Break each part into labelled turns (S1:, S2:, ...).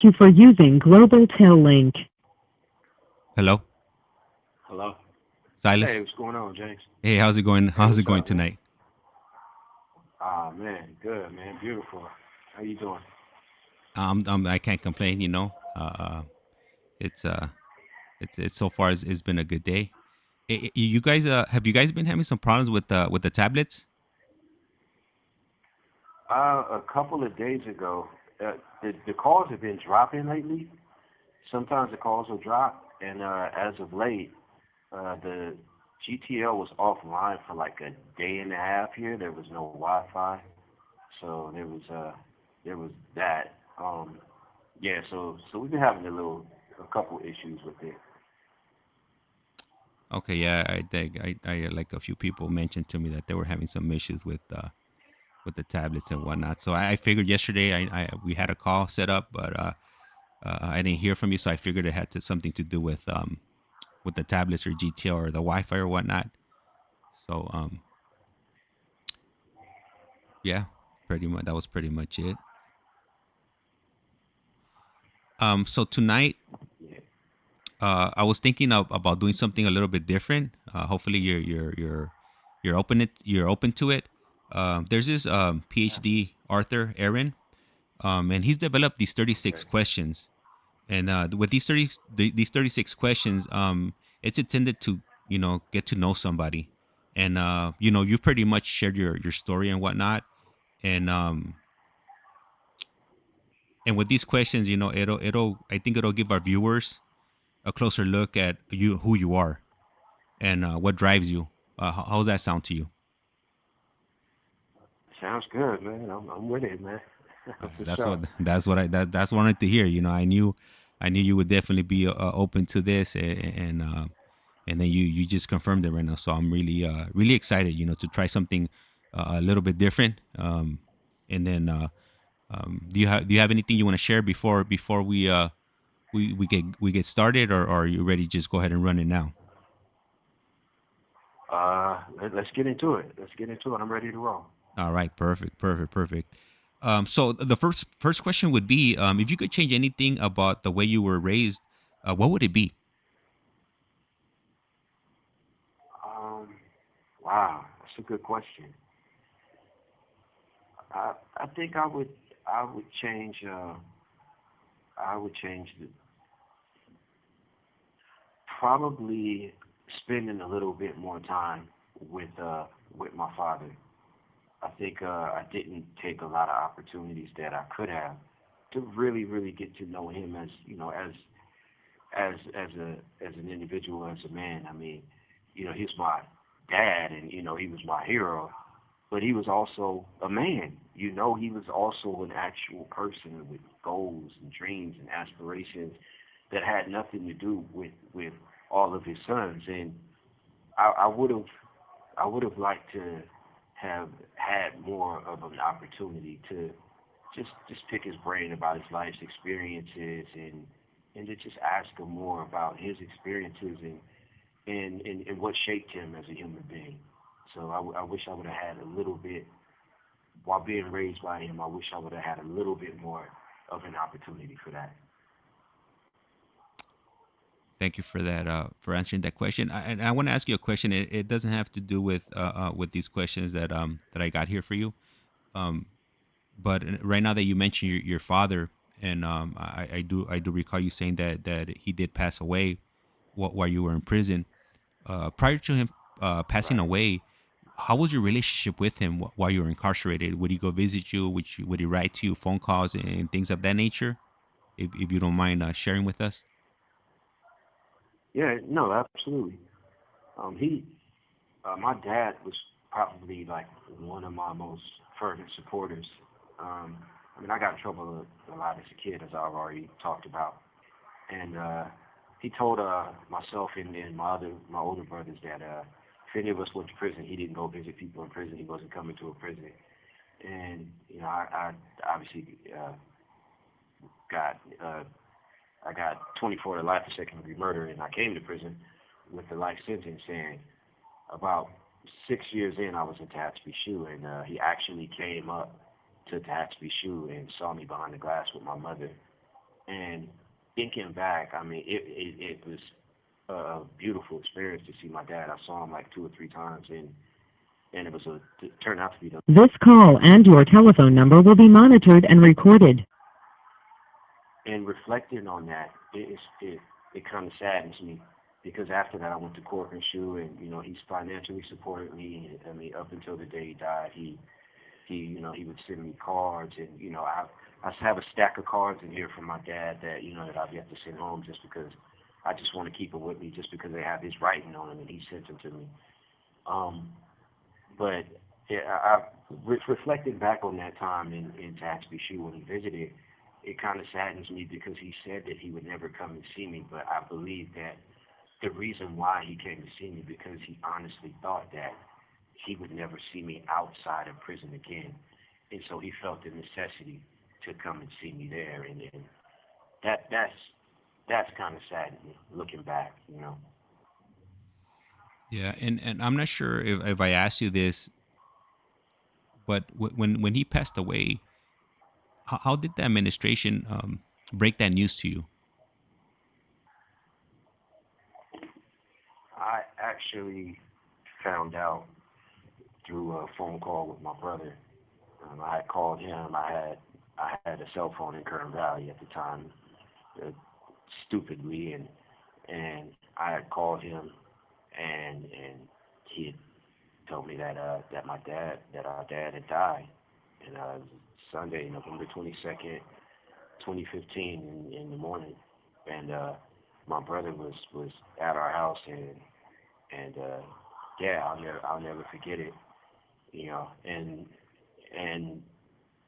S1: you for using Global Tail Link.
S2: Hello,
S3: Hello. Hey,
S2: Silas.
S3: what's going on, James?
S2: Hey, how's it going?
S3: Hey,
S2: How's it
S3: what's
S2: going
S3: up, man?
S2: tonight?
S3: Ah, man, good, man, beautiful. How you doing?
S2: I can't complain. It's it's so far it's been a good day. You guys, have you guys been having some problems with the tablets?
S3: A couple of days ago, the calls have been dropping lately. Sometimes the calls will drop, and as of late, the GTL was offline for like a day and a half here. There was no Wi-Fi, so there was that. Yeah, so we've been having a couple issues with it.
S2: Okay, yeah, I think I like a few people mentioned to me that they were having some issues with the tablets and whatnot. So I figured yesterday I we had a call set up, but I didn't hear from you, so I figured it had something to do with the tablets or GTL or the Wi-Fi or whatnot. So yeah, pretty much that was pretty much it. So tonight,
S3: Yeah.
S2: I was thinking about doing something a little bit different. Hopefully, you're open to it. There's this PhD Arthur Aaron, and he's developed these
S3: Okay.
S2: 36 questions. And with these 36 questions, it's intended to get to know somebody, and you pretty much shared your story and whatnot, and with these questions, it'll I think it'll give our viewers a closer look at you, who you are, and what drives you. How's that sound to you?
S3: Sounds good, man. I'm with it, man. For
S2: That's
S3: sure.
S2: what that's what I wanted to hear. I knew you would definitely be open to this, and then you just confirmed it right now. So I'm really really excited, to try something a little bit different. And then do you have anything you want to share before we get started, or are you ready to just go ahead and run it now?
S3: Let's get into it. Let's get into it. I'm ready to roll.
S2: All right, perfect, perfect, perfect. So the first question would be, if you could change anything about the way you were raised, what would it be?
S3: Um, wow, that's a good question. I think I would change I would change the probably spending a little bit more time with my father. I think I didn't take a lot of opportunities that I could have to really get to know him as as an individual, as a man. I mean, he's my dad, and he was my hero, but he was also a man. He was also an actual person with goals and dreams and aspirations that had nothing to do with all of his sons. And I would have liked to have had more of an opportunity to just pick his brain about his life's experiences, and to just ask him more about his experiences, and what shaped him as a human being. So I wish I would have had a little bit, while being raised by him, I wish I would have had a little bit more of an opportunity for that.
S2: Thank you for that, for answering that question. And I want to ask you a question. It doesn't have to do with these questions that I got here for you. Um, but right now that you mentioned your father, and I do recall you saying that he did pass away while you were in prison. Prior to him passing
S3: Right.
S2: away, how was your relationship with him while you were incarcerated? Would he go visit you? Would he write to you phone calls and things of that nature? If you don't mind sharing with us.
S3: Yeah, no, absolutely. He My dad was probably like one of my most fervent supporters. Um, I mean, I got in trouble a lot as a kid, as I've already talked about, and he told myself and my older brothers that if any of us went to prison, he didn't go visit people in prison. He wasn't coming to a prison, and I obviously got I got 24 to life for second degree murder, and I came to prison with the life sentence. And about 6 years in, I was in Tehachapi Shoe, and he actually came up to Tehachapi Shoe and saw me behind the glass with my mother. And thinking back, I mean, it was a beautiful experience to see my dad. I saw him like 2 or 3 times, and it turned out to be the.
S1: This call and your telephone number will be monitored and recorded.
S3: And reflecting on that, it kind of saddens me because after that I went to court and shoe, and he's financially supported me. I mean, up until the day he died, he would send me cards, and I have a stack of cards in here from my dad that that I've yet to send home just because I just want to keep them with me just because they have his writing on them and he sent them to me. Um, but yeah, reflecting back on that time in Zaxby Shoe when he visited, it kind of saddens me because he said that he would never come and see me, but I believe that the reason why he came to see me because he honestly thought that he would never see me outside of prison again, and so he felt the necessity to come and see me there, and then that's kind of saddening looking back.
S2: Yeah, and I'm not sure if I asked you this, but when he passed away, how did the administration break that news to you?
S3: I actually found out through a phone call with my brother. I had called him. I had a cell phone in Kern Valley at the time, uh, stupidly, and I had called him, and he had told me that our dad had died, and Sunday, November 22nd, 2015, in the morning, and my brother was at our house, and yeah, I'll never forget it, and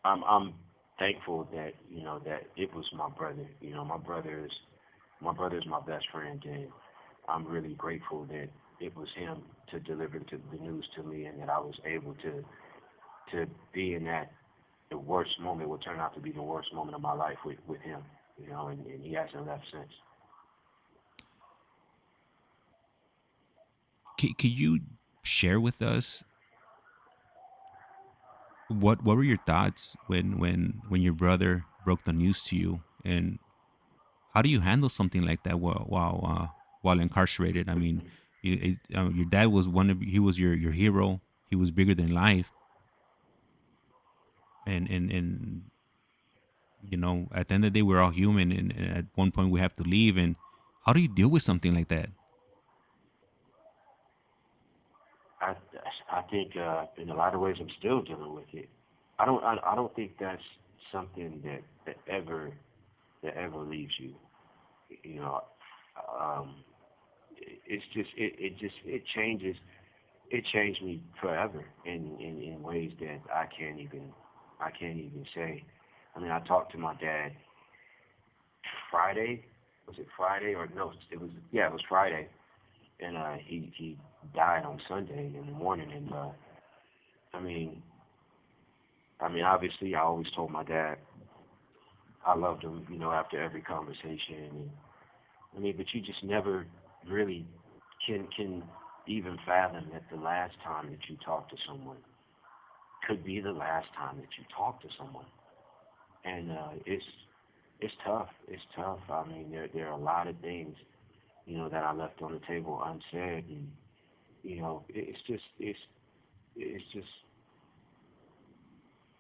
S3: I'm thankful that that it was my brother. My brother's my best friend, and I'm really grateful that it was him to deliver the news to me, and that I was able to be in that the worst moment would turn out to be the worst moment of my life with him. And he hasn't left since.
S2: Can you share with us what were your thoughts when your brother broke the news to you, and how do you handle something like that while incarcerated? I mean, your dad was he was your hero. He was bigger than life, and at the end of the day, we're all human, and at one point we have to leave. And how do you deal with something like that?
S3: I I think in a lot of ways I'm still dealing with it. I don't think that's something that ever leaves you. You know, um, it's just it changes. It changed me forever in ways that I can't even say. I mean, I talked to my dad Friday. Was it Friday or no? It was Friday, and he died on Sunday in the morning. And I mean, obviously, I always told my dad I loved him. After every conversation, and but you just never really can even fathom that the last time that you talk to someone could be the last time that you talk to someone. And it's tough. It's tough. I mean, there are a lot of things that I left on the table unsaid, and it's just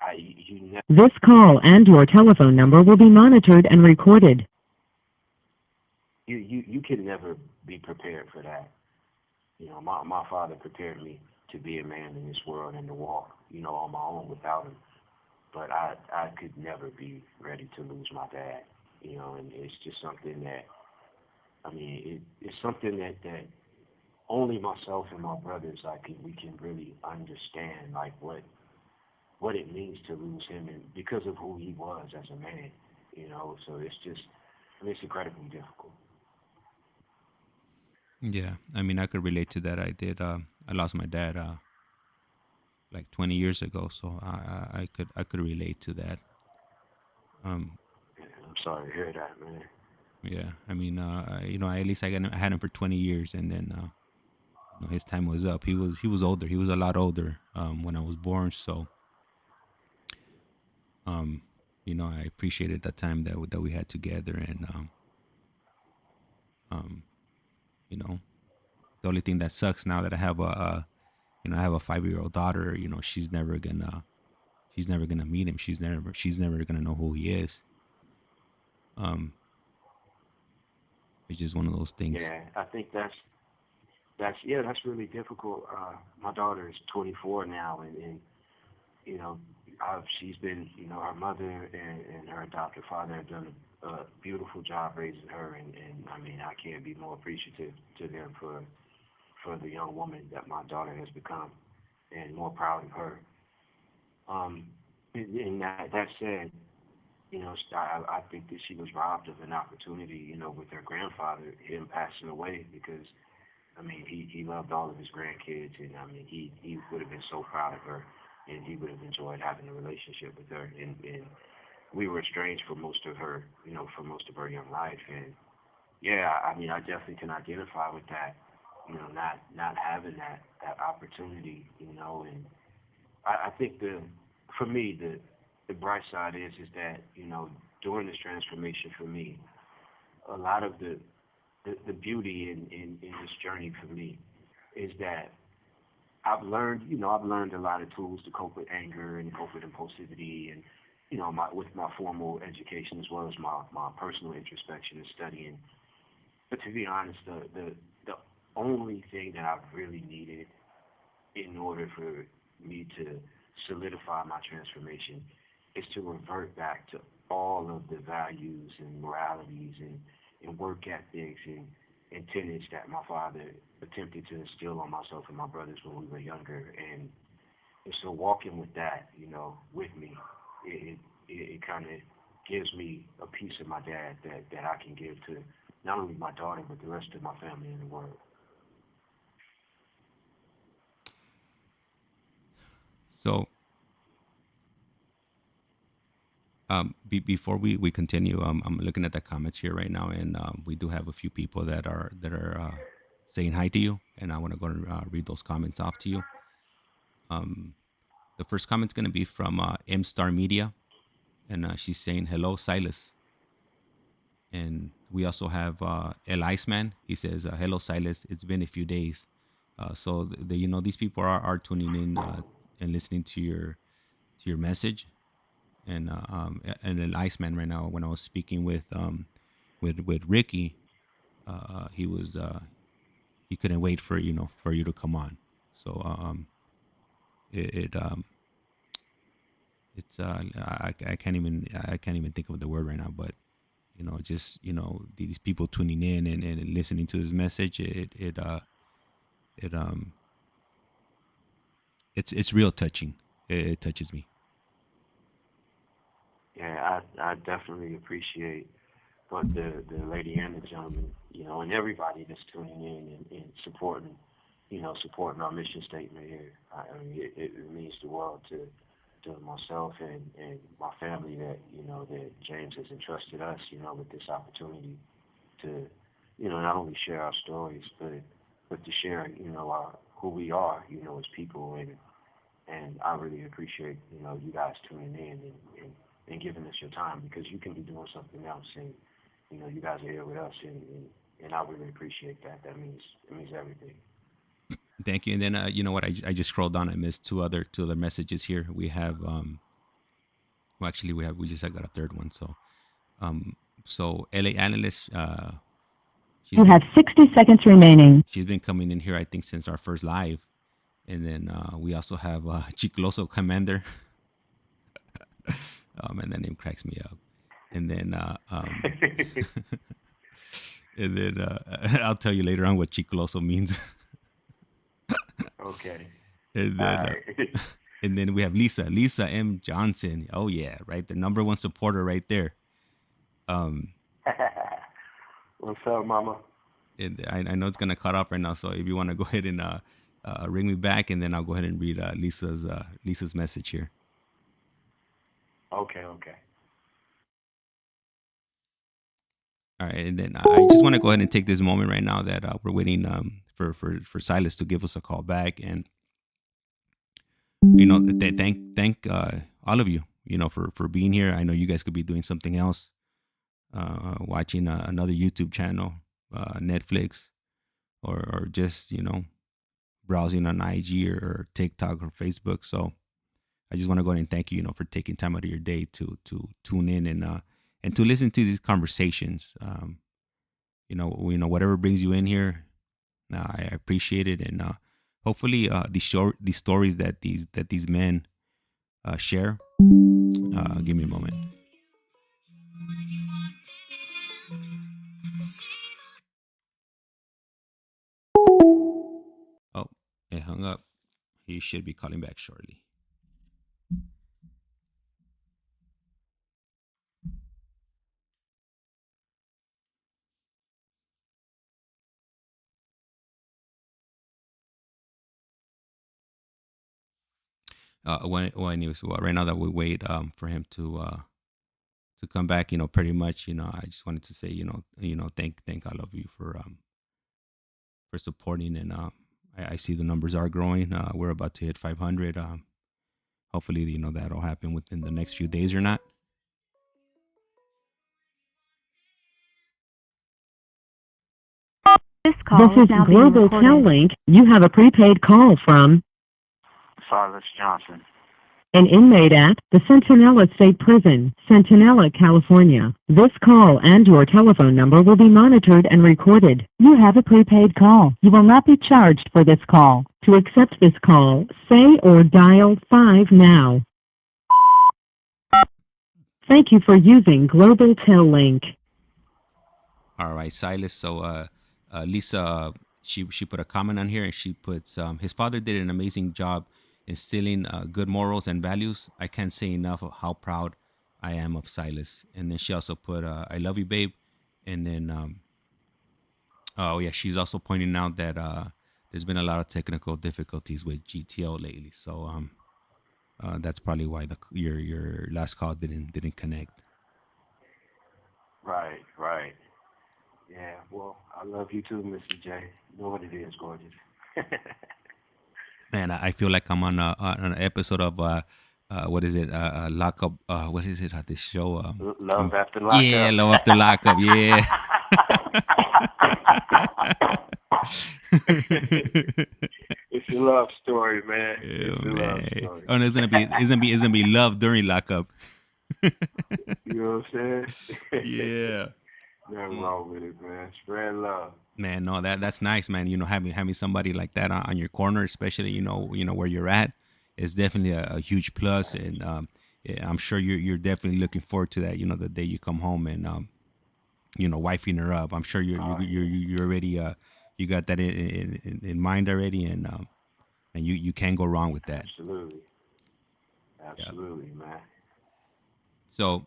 S3: I you never
S1: This call and your telephone number will be monitored and recorded.
S3: you can never be prepared for that. My father prepared me to be a man in this world and to walk on my own without him. But I could never be ready to lose my dad. And it's just something that it's something that only myself and my brothers we can really understand like what it means to lose him and because of who he was as a man. So it's just it's incredibly difficult.
S2: Yeah, I mean, I could relate to that. I did. I lost my dad like 20 years ago, so I could relate to that. Um,
S3: And I'm sorry to hear that, man.
S2: yeah, I mean, at least I had him for 20 years, and then his time was up. He was older. He was a lot older when I was born. So um, I appreciated that time that we had together, and um, you know, the only thing that sucks now that I have I have a 5-year-old daughter. She's never gonna meet him. She's never gonna know who he is. Um, it's just one of those things.
S3: Yeah, I think that's really difficult. My daughter is 24 now, and you know, she's been, her mother and her adopted father have done a beautiful job raising her, and I mean, I can't be more appreciative to them for the young woman that my daughter has become, and more proud of her. And that said, I think that she was robbed of an opportunity, with her grandfather, him passing away, because I mean, he loved all of his grandkids, and I mean, he would have been so proud of her, and he would have enjoyed having a relationship with her. And we were estranged for most of her, for most of her young life. And yeah, I mean, I definitely can identify with that, not having that opportunity, and I think for me, the bright side is that, during this transformation for me, a lot of the beauty in this journey for me is that I've learned a lot of tools to cope with anger and cope with impulsivity, and with my formal education as well as my personal introspection and studying. But to be honest, the only thing that I've really needed in order for me to solidify my transformation is to revert back to all of the values and moralities and work ethics and tenets that my father attempted to instill on myself and my brothers when we were younger. And so walking with that, with me, it kind of gives me a piece of my dad that I can give to not only my daughter, but the rest of my family in the world.
S2: So before we continue, I'm looking at the comments here right now, and we do have a few people that are saying hi to you, and I want to go and read those comments off to you. Um, the first comment's going to be from M Star Media, and she's saying hello, Silas. And we also have El Iceman. He says hello, Silas. It's been a few days. So these people are tuning in and listening to your message. And El Iceman right now, when I was speaking with Ricky, he was he couldn't wait for you to come on. So it it's I can't even think of the word right now, but just these people tuning in and listening to his message, it it's real touching. It touches me.
S3: Yeah, I definitely appreciate but the lady and the gentleman, and everybody that's tuning in and supporting, supporting our mission statement here. I mean, it means the world to myself and my family that, that James has entrusted us, with this opportunity to, not only share our stories, but to share, who we are, as people. And I really appreciate, you guys tuning in and giving us your time, because you can be doing something else, and you guys are here with us, and I really appreciate that. It means everything.
S2: Thank you. And then you know what? I just scrolled down. I missed two other messages here. We have well, actually, we just got a third one. Um so LA analyst, she's
S1: You
S2: been
S1: have 60 seconds remaining.
S2: she's been coming in here, I think, since our first live. And then we also have Chicloso Commander. And that name cracks me up. And then and then I'll tell you later on what Chicloso means.
S3: Okay.
S2: and
S3: All
S2: then
S3: right.
S2: and then we have Lisa M Johnson. Oh yeah, right, the number one supporter right there. Um,
S3: What's up, Mama?
S2: and I know it's gonna cut off right now, so if you want to go ahead and ring me back, and then I'll go ahead and read Lisa's message here.
S3: Okay, okay.
S2: All right, and then I just want to go ahead and take this moment right now that we're waiting for Silas to give us a call back, and thank all of you for being here. I know you guys could be doing something else, watching another YouTube channel, Netflix, or just browsing on IG or TikTok or Facebook. So I just want to go ahead and thank you, for taking time out of your day to tune in and to listen to these conversations. Whatever brings you in here, I appreciate it, and hopefully, these stories that these men share. Give me a moment. Oh, it hung up. He should be calling back shortly. Anyways, right now that we wait for him to come back, pretty much, I just wanted to say, thank all of you for supporting, and I see the numbers are growing. We're about to hit 500. Hopefully, that'll happen within the next few days or not.
S1: This is Global Tel Link. You have a prepaid call from
S3: Silas Johnson.
S1: an inmate at the Centinela State Prison, Centinela, California. This call and your telephone number will be monitored and recorded. You have a prepaid call. You will not be charged for this call. To accept this call, say or dial 5 now. Thank you for using Global Tel Link.
S2: All right, Silas. So, Lisa, she put a comment on here, and she puts, his father did an amazing job instilling good morals and values. I can't say enough of how proud I am of Silas. And then she also put, I love you, babe. And then, oh yeah, she's also pointing out that there's been a lot of technical difficulties with GTO lately. So, that's probably why your last call didn't connect.
S3: Right, right. Yeah, well, I love you too, Mr. J. You know what it is, gorgeous.
S2: Man, I feel like I'm on an episode of what is it? Lockup. What is it? This show.
S3: Love after
S2: Yeah,
S3: lockup.
S2: Love After Lockup. Yeah.
S3: It's a love story, man.
S2: Yeah,
S3: It's a love
S2: man.
S3: story.
S2: Oh no, it's gonna be love during lockup.
S3: You know what I'm saying?
S2: Yeah.
S3: Nothing
S2: Mm.
S3: wrong with it, man. Spread love.
S2: Man, no, that's nice, man. Having somebody like that on your corner, especially where you're at, is definitely a huge plus. And yeah, I'm sure you're definitely looking forward to that. The day you come home and wifing her up. I'm sure
S3: Oh,
S2: you're already you got that in mind already, and you can't go wrong with that.
S3: absolutely.
S2: Yeah.
S3: Absolutely, man.
S2: So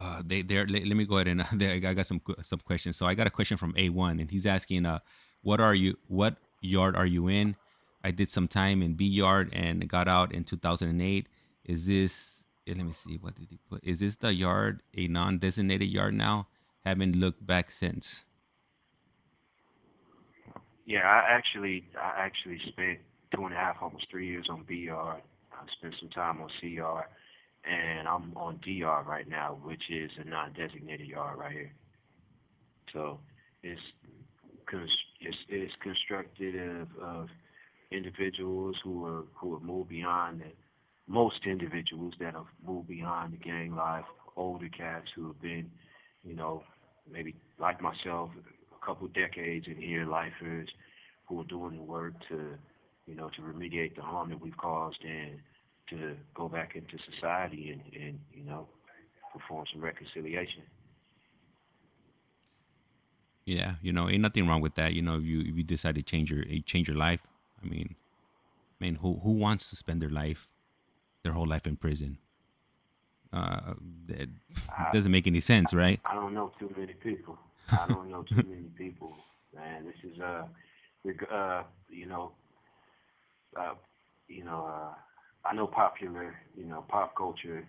S2: let me go ahead and I got some questions. So I got a question from A1, and he's asking, what yard are you in? I did some time in B yard and got out in 2008. Is this? Let me see. What did he put? Is this the yard a non-designated yard now? Haven't looked back since.
S3: Yeah, I actually spent 2.5, almost 3 years on BR. I spent some time on CR, and I'm on DR right now, which is a non-designated yard right here. So it's it's constructed of individuals who have moved beyond the most individuals that have moved beyond the gang life, older cats who have been, you know, maybe like myself, a couple decades in here, lifers who are doing the work to remediate the harm that we've caused and to go back into society and perform some reconciliation.
S2: Yeah, ain't nothing wrong with that. If you decide to change your life. I mean, man, who wants to spend their whole life in prison? It
S3: I
S2: doesn't make any sense, right?
S3: I don't know too many people. I don't know too many people, man. This is reg- uh, you know, uh, I know pop culture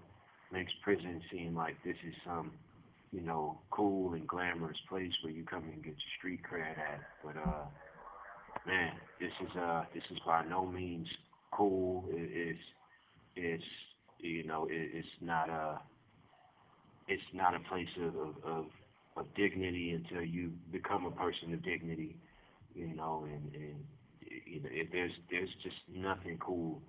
S3: makes prison seem like this is some, cool and glamorous place where you come and get your street cred at. But man, this is by no means cool. It's it's not a place of dignity until you become a person of dignity, and there's just nothing cool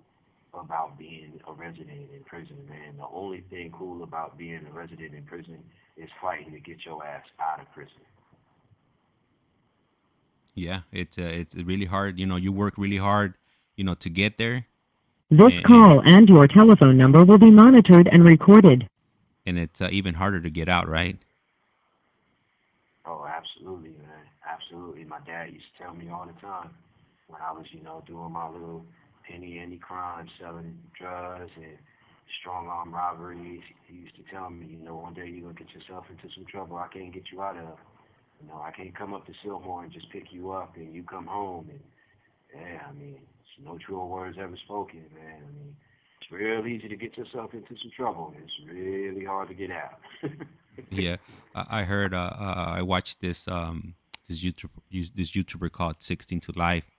S3: about being a resident in prison, man. The only thing cool about being a resident in prison is fighting to get your ass out of prison.
S2: Yeah, it's really hard. You work really hard, to get there,
S1: This
S2: and
S1: call and your telephone number will be monitored and recorded.
S2: it's even harder to get out, right?
S3: Oh, absolutely, man. Absolutely. My dad used to tell me all the time when I was, doing my little penny ante crime, selling drugs and strong arm robberies. He used to tell me, one day you're going to get yourself into some trouble I can't get you out of. I can't come up to Silmore and just pick you up and you come home. And, yeah, I mean, it's no truer words ever spoken, man. I mean, it's real easy to get yourself into some trouble. It's really hard to get out.
S2: Yeah, I heard. I watched this YouTuber called 16 to Life,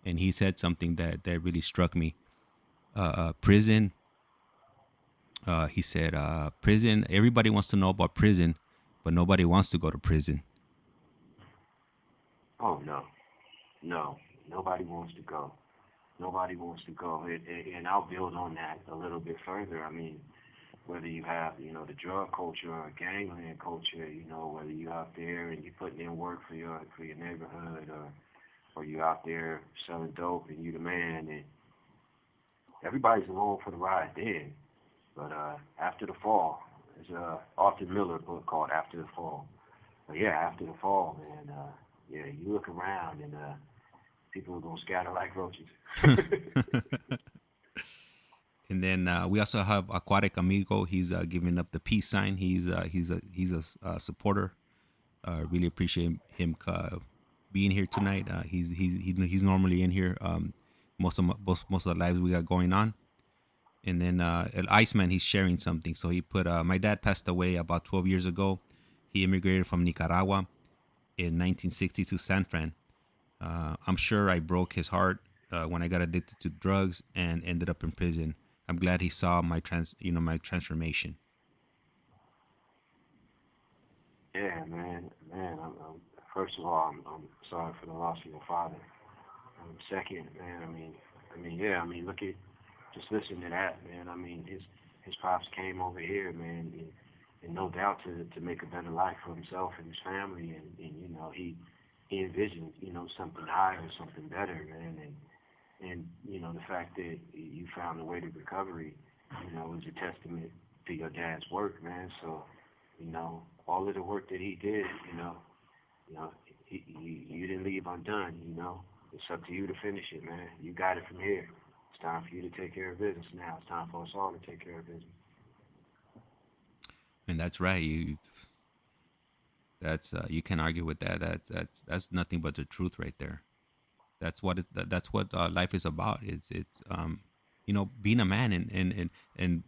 S2: and he said something that really struck me. Prison. He said, prison. Everybody wants to know about prison, but nobody wants to go to prison.
S3: Oh, no. No. Nobody wants to go. Nobody wants to go. And I'll build on that a little bit further. I mean, whether you have, the drug culture or gangland culture, whether you're out there and you're putting in work for your neighborhood, or you out there selling dope and you the man, and everybody's along for the ride then. But after the fall, there's a Arthur Miller book called After the Fall. But yeah, after the fall, man, yeah, you look around and people are gonna scatter like roaches.
S2: And then we also have Aquatic Amigo. He's giving up the peace sign. He's a supporter. Really appreciate him being here tonight. He's normally in here most of the lives we got going on. And then El Iceman, he's sharing something. So he put, my dad passed away about 12 years ago. He immigrated from Nicaragua in 1960 to San Fran. I'm sure I broke his heart when I got addicted to drugs and ended up in prison. I'm glad he saw my transformation.
S3: Yeah, man. First of all, I'm sorry for the loss of your father. Second, man, yeah, look at, just listen to that, man. I mean, his pops came over here, man, and no doubt to make a better life for himself and his family, and he envisioned, something higher, something better, man, and the fact that you found a way to recovery, is a testament to your dad's work, man. So, all of the work that he did, you know, you didn't leave undone, It's up to you to finish it, man. You got it from here. It's time for you to take care of business now. It's time for us all to take care of business.
S2: And that's right. You can't argue with that. That's nothing but the truth right there. That's what life is about. It's being a man, and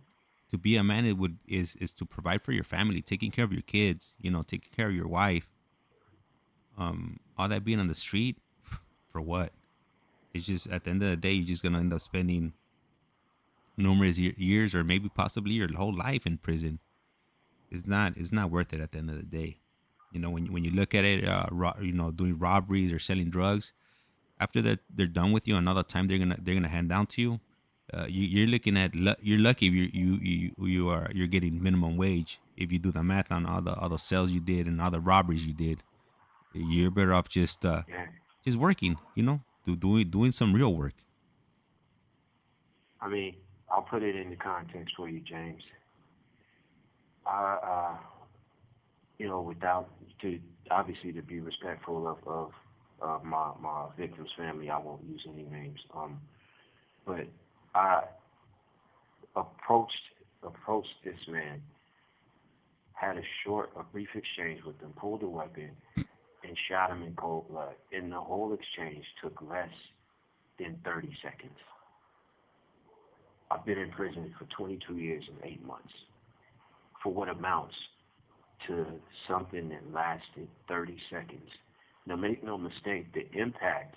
S2: to be a man, is to provide for your family, taking care of your kids, taking care of your wife. All that being on the street, for what? It's just, at the end of the day, you're just gonna end up spending numerous years, or maybe possibly your whole life in prison. It's not worth it at the end of the day. When you look at it, doing robberies or selling drugs, after that they're done with you, another time they're gonna hand down to you. You're looking at, you're lucky if you're getting minimum wage. If you do the math on all the sales you did and all the robberies you did, you're better off
S3: Yeah.
S2: just working. Doing some real work.
S3: I mean, I'll put it into context for you, James. I, without, to obviously, to be respectful of my victim's family, I won't use any names. But I approached this man, had a brief exchange with him, pulled a weapon, and shot him in cold blood. And the whole exchange took less than 30 seconds. I've been in prison for 22 years and 8 months for what amounts to something that lasted 30 seconds. Now, make no mistake, the impact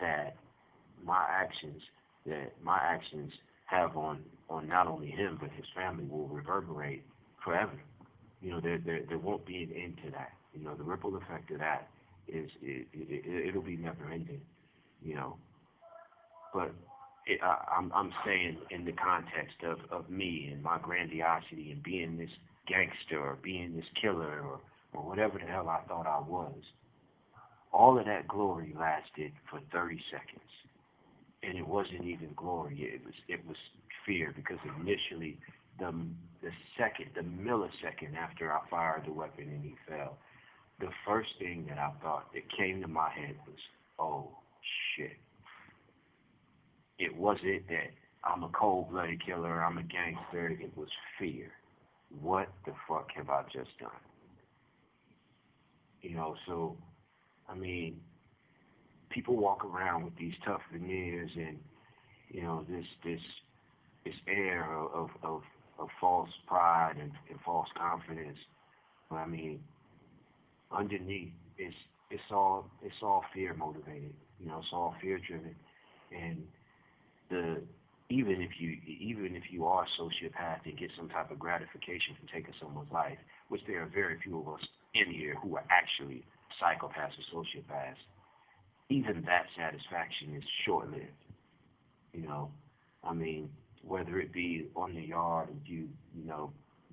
S3: that my actions have on on not only him but his family will reverberate forever. There won't be an end to that. The ripple effect of that it'll be never ending. You know, but I'm saying in the context of me and my grandiosity and being this gangster or being this killer or whatever the hell I thought I was. All of that glory lasted for 30 seconds, and it wasn't even glory. It was fear, because initially the millisecond after I fired the weapon and he fell, the first thing that I thought that came to my head was, oh shit. It wasn't that I'm a cold-blooded killer, I'm a gangster. It was fear. What the fuck have I just done? So, I mean, people walk around with these tough veneers and, this air of false pride and false confidence. But I mean, underneath, it's all fear motivated. It's all fear driven. And even if you are a sociopath and get some type of gratification from taking someone's life, which there are very few of us in here who are actually psychopaths or sociopaths, even that satisfaction is short-lived. I mean, whether it be on the yard and you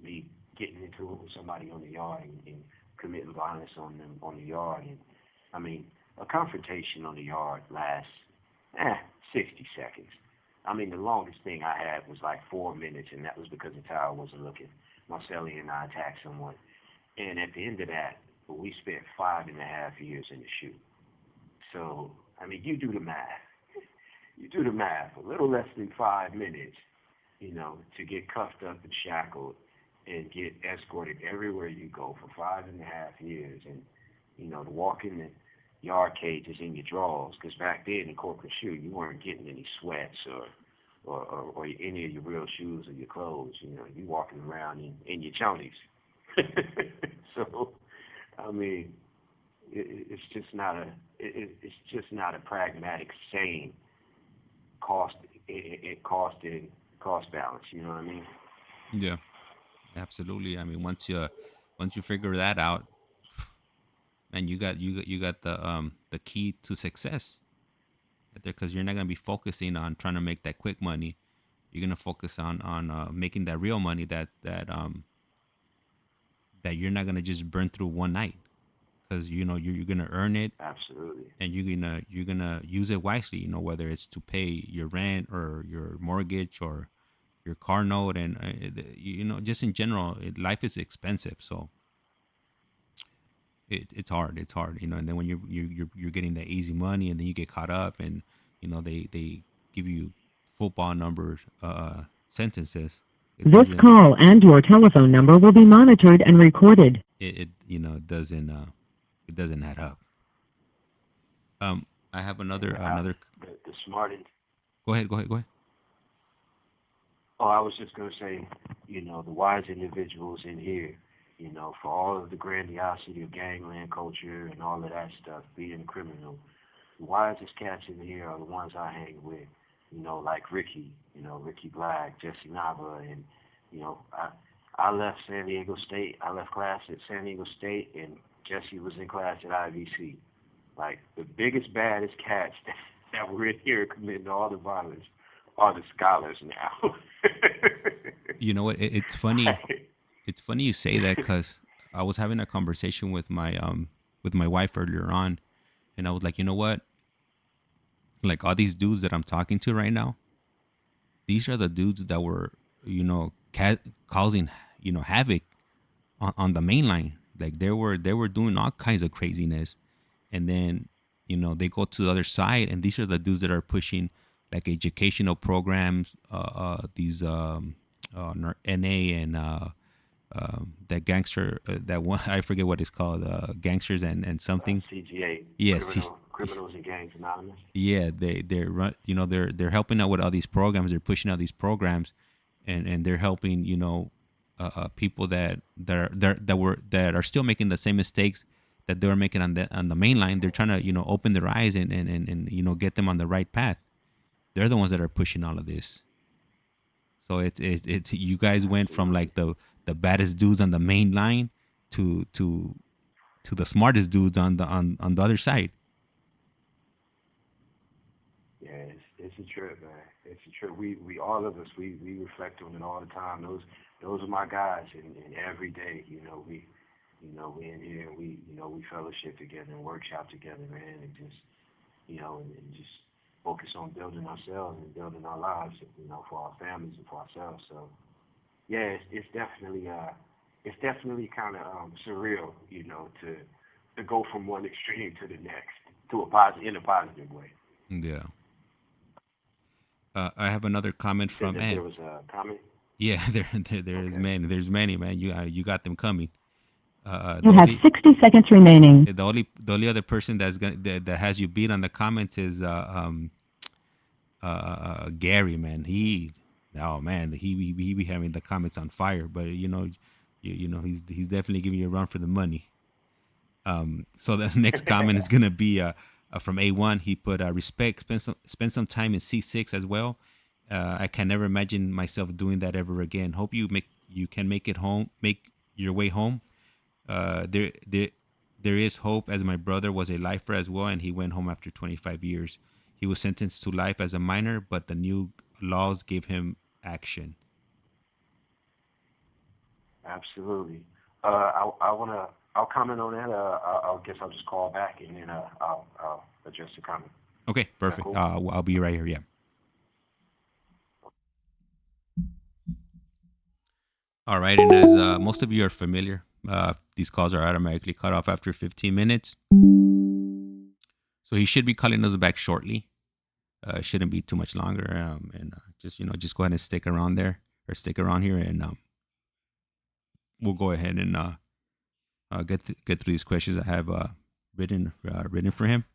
S3: be getting into it with somebody on the yard and committing violence on them on the yard, and I mean, a confrontation on the yard lasts 60 seconds. I mean, the longest thing I had was like 4 minutes, and that was because the tower wasn't looking. Marcelli and I attacked someone, and at the end of that, we spent 5.5 years in the shoot. So, I mean, you do the math. A little less than 5 minutes, to get cuffed up and shackled and get escorted everywhere you go for 5.5 years, and, to walk in the yard cages in your drawers, because back then in corporate shoe, you weren't getting any sweats or any of your real shoes or your clothes. You walking around in your chonies. So, I mean, it's just not a pragmatic, sane cost balance. You know what I mean?
S2: Yeah, absolutely. I mean, once you figure that out, man, you got the key to success right there, because you're not gonna be focusing on trying to make that quick money. You're gonna focus on making that real money that you're not gonna just burn through one night, because you're gonna earn it.
S3: Absolutely.
S2: And you're gonna use it wisely. Whether it's to pay your rent or your mortgage or your car note, and just in general, life is expensive, so it's hard. It's hard, And then when you're getting that easy money, and then you get caught up, and they give you football numbers sentences.
S1: This call and your telephone number will be monitored and recorded.
S2: It doesn't add up. I have another.
S3: The smartest.
S2: Go ahead.
S3: Oh, I was just going to say, the wise individuals in here, for all of the grandiosity of gangland culture and all of that stuff, being criminal, the wisest cats in here are the ones I hang with, like Ricky, Ricky Black, Jesse Nava, and, I left San Diego State. I left class at San Diego State, and Jesse was in class at IVC. Like, the biggest, baddest cats that were in here committing all the violence are the scholars now.
S2: You know what? It's funny. It's funny you say that, because I was having a conversation with my wife earlier on, and I was like, you know what? Like, all these dudes that I'm talking to right now, these are the dudes that were, causing, havoc on the main line. Like, they were doing all kinds of craziness, and then they go to the other side, and these are the dudes that are pushing like educational programs, these NA and that gangster, that one, I forget what it's called, gangsters and something.
S3: CGA.
S2: Yes,
S3: Criminals and Gangs Anonymous.
S2: Yeah, they're helping out with all these programs. They're pushing out these programs, and they're helping people that are still making the same mistakes that they were making on the main line. They're trying to open their eyes and get them on the right path. They're the ones that are pushing all of this. So it you guys went from
S3: Absolutely.
S2: like the baddest dudes on the main line to to the smartest dudes on on the other side.
S3: Yeah, it's a trip, man. It's a trip. We all of us we reflect on it all the time. Those are my guys, and every day, we in here, and we fellowship together and workshop together, man, and just and just focus on building ourselves and building our lives, for our families and for ourselves. So yeah, it's definitely kind of surreal, to go from one extreme to the next, to a positive in a positive way.
S2: Yeah. I have another comment
S3: You said
S2: from
S3: that there
S2: Ed.
S3: was a comment.
S2: Yeah, there is
S3: Okay.
S2: many. There's many, man. You got them coming.
S1: You have 60 seconds remaining.
S2: The only other person that has you beat on the comments is Gary, man. Oh man, he be having the comments on fire. But you know he's definitely giving you a run for the money. So the next comment is gonna be from A1. He put respect. Spend some time in C6 as well. I can never imagine myself doing that ever again. Hope you can make it home. Make your way home. There is hope, as my brother was a lifer as well, and he went home after 25 years. He was sentenced to life as a minor, but the new laws gave him action.
S3: Absolutely. I'll comment on that. I'll guess I'll just call back and then I'll address the comment.
S2: Okay,
S3: Is that
S2: perfect.
S3: cool?
S2: I'll be right here. Yeah. All right, and as most of you are familiar, these calls are automatically cut off after 15 minutes. So he should be calling us back shortly. Shouldn't be too much longer. And just just go ahead and stick around there or stick around here, and we'll go ahead and get through these questions I have written for him,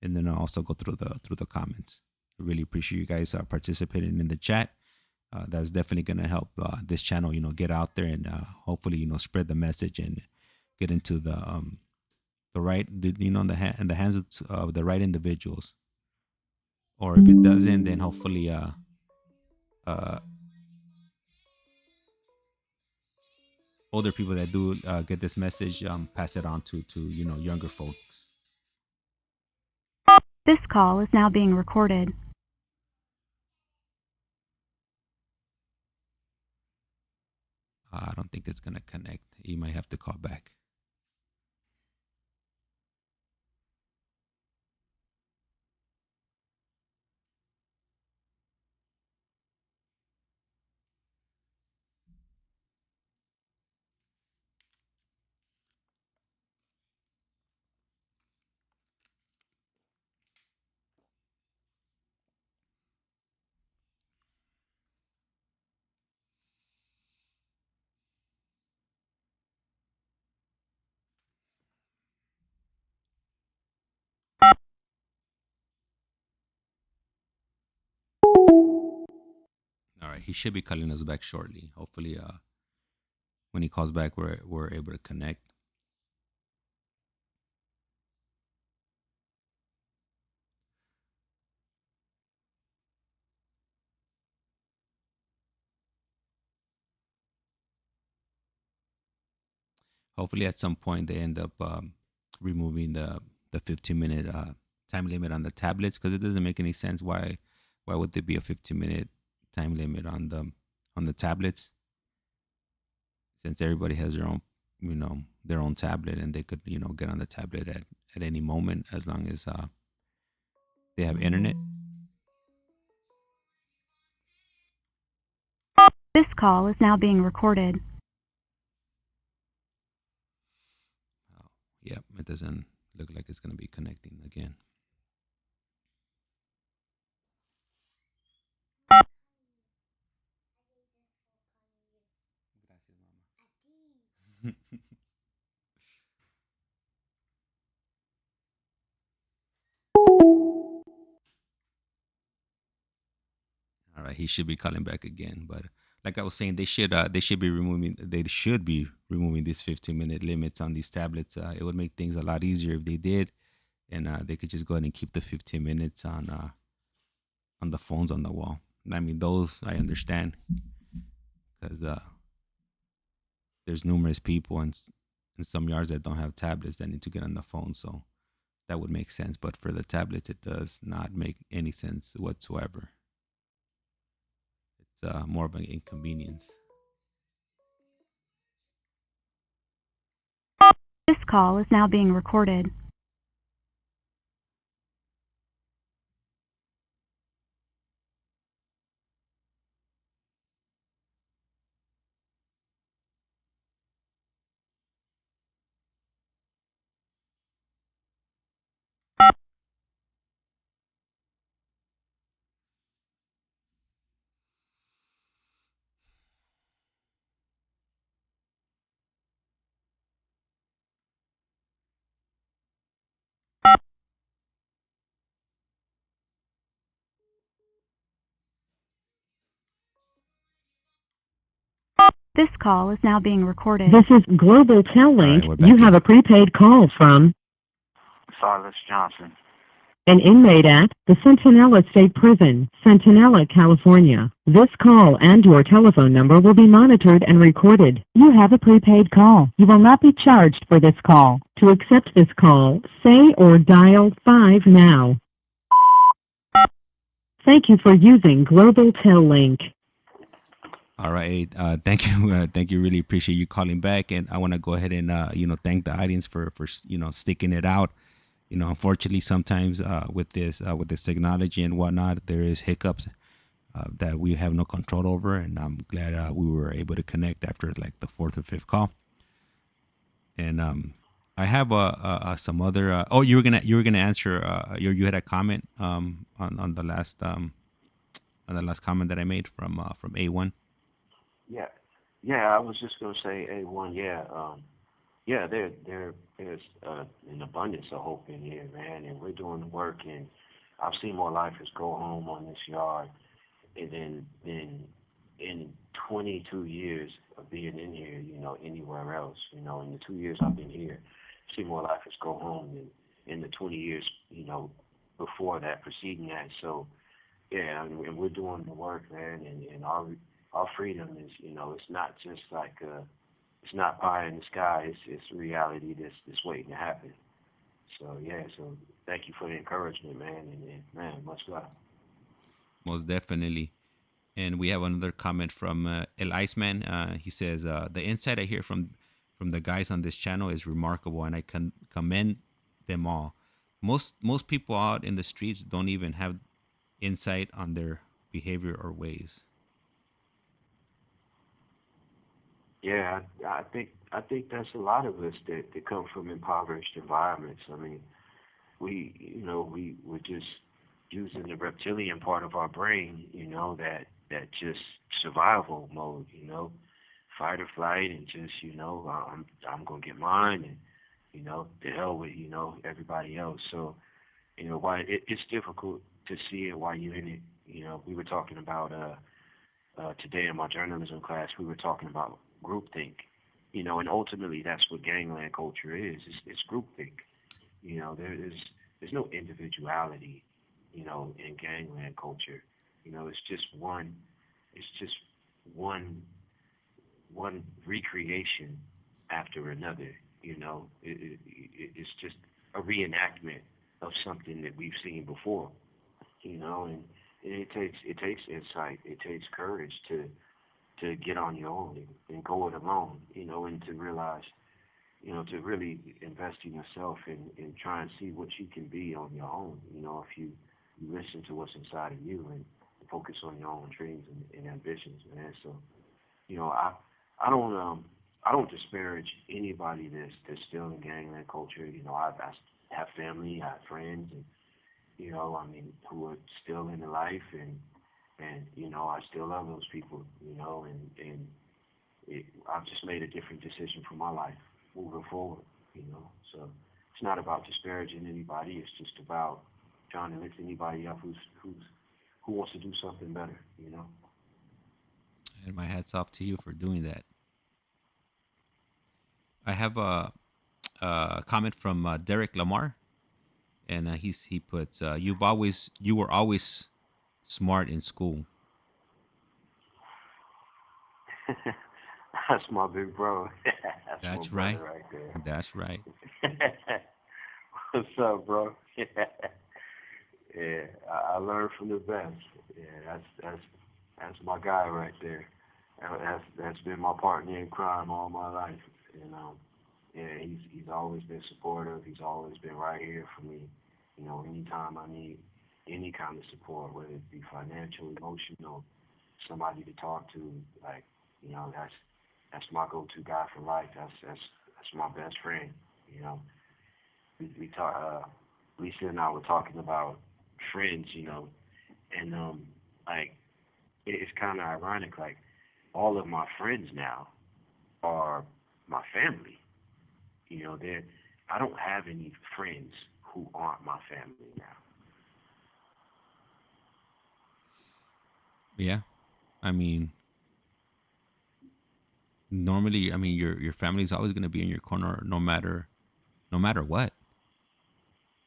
S2: and then I'll also go through the comments. I really appreciate you guys participating in the chat. That's definitely going to help this channel, get out there and hopefully, spread the message and get into the right, in in the hands of the right individuals. Or if it doesn't, then hopefully, uh, older people that do get this message, pass it on to younger folks.
S1: This call is now being recorded.
S2: I don't think it's gonna connect. You might have to call back. All right, he should be calling us back shortly. Hopefully, when he calls back, we're able to connect. Hopefully, at some point, they end up removing the 15-minute time limit on the tablets, because it doesn't make any sense. Why would there be a 15-minute time limit on the tablets, since everybody has their own tablet, and they could get on the tablet at any moment, as long as they have internet.
S1: This call is now being recorded.
S2: Oh, yep, it doesn't look like it's going to be connecting again. All right, he should be calling back again. But like I was saying, they should be removing these 15-minute limits on these tablets. It would make things a lot easier if they did, and they could just go ahead and keep the 15 minutes on the phones on the wall. I mean, those I understand because there's numerous people in some yards that don't have tablets that need to get on the phone. So that would make sense. But for the tablets, it does not make any sense whatsoever. It's more of an inconvenience.
S4: This call is now being recorded. This call is now being recorded.
S1: This is Global Tel
S2: All
S1: Link.
S2: right, we're back
S1: You have
S2: in.
S1: a prepaid call from
S5: Silas Johnson.
S1: an inmate at the Centinela State Prison, Centinela, California. This call and your telephone number will be monitored and recorded. You have a prepaid call. You will not be charged for this call. To accept this call, say or dial 5 now. Thank you for using Global Tel Link.
S2: All right. Thank you. Thank you. Really appreciate you calling back. And I want to go ahead and, thank the audience for, sticking it out. Unfortunately, sometimes with this technology and whatnot, there is hiccups that we have no control over. And I'm glad we were able to connect after like the fourth or fifth call. And I have some other. You were gonna answer. You had a comment on the last comment that I made from A1.
S3: Yeah, yeah. I was just gonna say, A1. Yeah, yeah. There's an abundance of hope in here, man, and we're doing the work. And I've seen more lifers go home on this yard than in 22 years of being in here, anywhere else. In the 2 years I've been here, I've seen more lifers go home than in the 20 years, before that, preceding that. So, yeah, and we're doing the work, man, and our freedom is, it's not just like it's not pie in the sky. It's reality that's waiting to happen. So yeah, so thank you for the encouragement, man, and man, much love.
S2: Most definitely. And we have another comment from El Iceman. He says, "The insight I hear from the guys on this channel is remarkable, and I can commend them all. Most people out in the streets don't even have insight on their behavior or ways."
S3: Yeah, I think that's a lot of us that come from impoverished environments. I mean, we're just using the reptilian part of our brain, that just survival mode, fight or flight, and just I'm gonna get mine, and the hell with everybody else. So why it's difficult to see it while you're in it. We were talking about today in my journalism class. We were talking about groupthink, and ultimately that's what gangland culture is. It's groupthink. There's no individuality, in gangland culture. It's just one. It's just one one recreation after another. It's just a reenactment of something that we've seen before. And it takes insight. It takes courage to get on your own and go it alone. And to realize, to really invest in yourself and try and see what you can be on your own. If you listen to what's inside of you and focus on your own dreams and ambitions, man. So, you know, I I don't disparage anybody that's still in gangland culture. I have family, I have friends, and I mean, who are still in the life, and I still love those people. And I've just made a different decision for my life moving forward. So it's not about disparaging anybody. It's just about trying to lift anybody up who wants to do something better.
S2: And my hats off to you for doing that. I have a comment from Derek Lamar, and he puts, you were always smart in school.
S3: That's my big bro. That's my
S2: That's
S3: brother
S2: right.
S3: right
S2: That's right.
S3: there. What's up, bro? Yeah, I learned from the best. Yeah, that's my guy right there. That's been my partner in crime all my life. And yeah, he's always been supportive. He's always been right here for me. Anytime I need any kind of support, whether it be financial, emotional, somebody to talk to, like, that's my go-to guy for life. That's my best friend. You know, we talk. Lisa and I were talking about friends. And like it's kind of ironic. Like all of my friends now are my family. They I don't have any friends who aren't my family now.
S2: Yeah. I mean, normally, I mean, your family is always going to be in your corner, no matter what.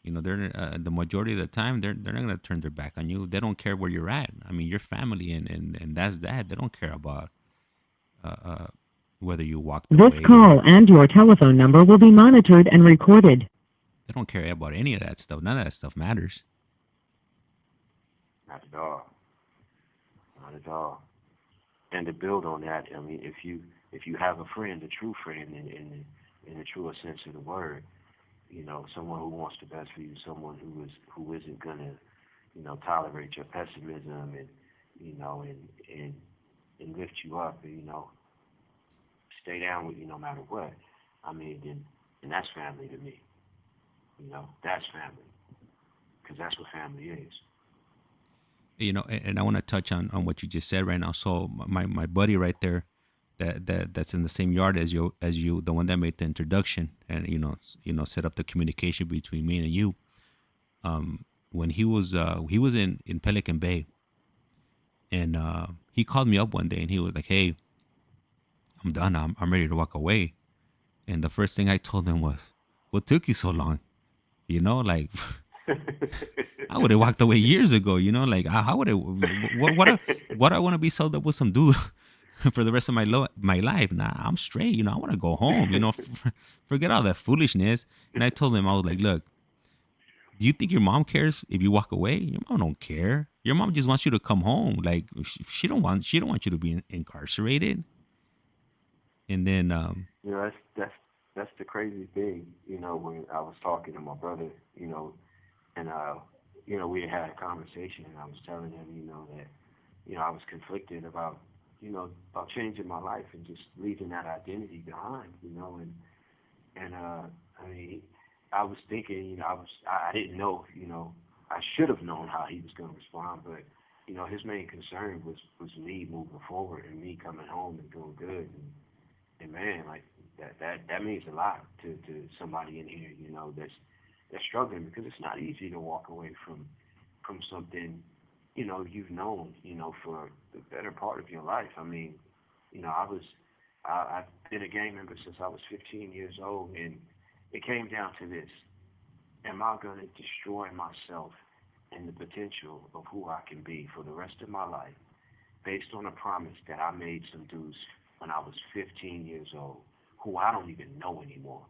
S2: They're the majority of the time they're not going to turn their back on you. They don't care where you're at. I mean, your family, and that's that. They don't care about uh, uh, whether you walked
S1: This
S2: away
S1: call
S2: or
S1: and your telephone number will be monitored and recorded.
S2: they don't care about any of that stuff. None of that stuff matters.
S3: Not at all. Not at all. And to build on that, I mean, if you have a friend, a true friend, in the truest sense of the word, someone who wants the best for you, someone who isn't gonna, tolerate your pessimism and and and lift you up, and stay down with you no matter what. I mean, then that's family to me. That's family because that's what family is.
S2: And I want to touch on what you just said right now. So my buddy right there, that's in the same yard as you, the one that made the introduction, and set up the communication between me and you. When he was in Pelican Bay, and he called me up one day and he was like, "Hey, I'm done. I'm ready to walk away." And the first thing I told him was, "What took you so long?" Like I would have walked away years ago. Like how would I? What I want to be sold up with some dude for the rest of my life? Nah, I'm straight. I want to go home. Forget all that foolishness. And I told him, I was like, look, do you think your mom cares if you walk away? Your mom don't care. Your mom just wants you to come home. Like she don't want you to be incarcerated. And then
S3: That's the crazy thing. When I was talking to my brother, and we had a conversation, and I was telling him, that I was conflicted about changing my life and just leaving that identity behind, and I mean, I was thinking, I didn't know, I should have known how he was going to respond, but his main concern was me moving forward and me coming home and doing good, and man, like that means a lot to somebody in here, that's struggling because it's not easy to walk away from something, you've known, for the better part of your life. I mean, I've been a gang member since I was 15 years old, and it came down to this: am I going to destroy myself and the potential of who I can be for the rest of my life based on a promise that I made some dudes when I was 15 years old, who I don't even know anymore,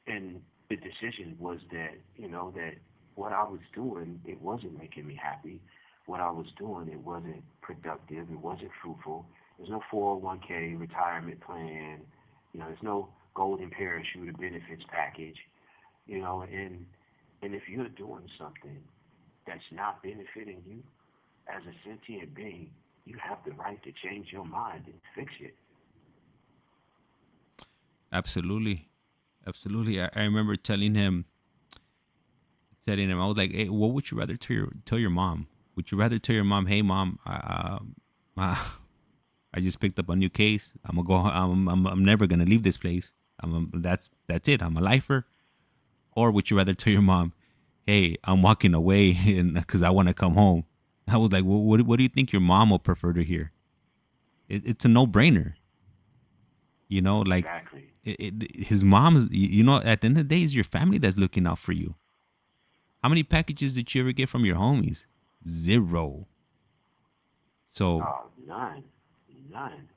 S3: and the decision was that, that what I was doing, it wasn't making me happy. What I was doing, it wasn't productive. It wasn't fruitful. There's no 401k retirement plan. There's no golden parachute or benefits package. And if you're doing something that's not benefiting you as a sentient being, you have the right to change your mind and fix it.
S2: absolutely, absolutely. I remember telling him, I was like, "Hey, what would you rather tell your mom? Would you rather tell your mom, hey mom, uh, I just picked up a new case. I'm gonna go. I'm never gonna leave this place. That's it. I'm a lifer." Or would you rather tell your mom, "Hey, I'm walking away and because I want to come home"? I was like, well, what do you think your mom will prefer to hear? It's a no brainer. Like
S3: Exactly.
S2: his mom's. At the end of the day, it's your family that's looking out for you. How many packages did you ever get from your homies? Zero. So
S3: Oh, none, none,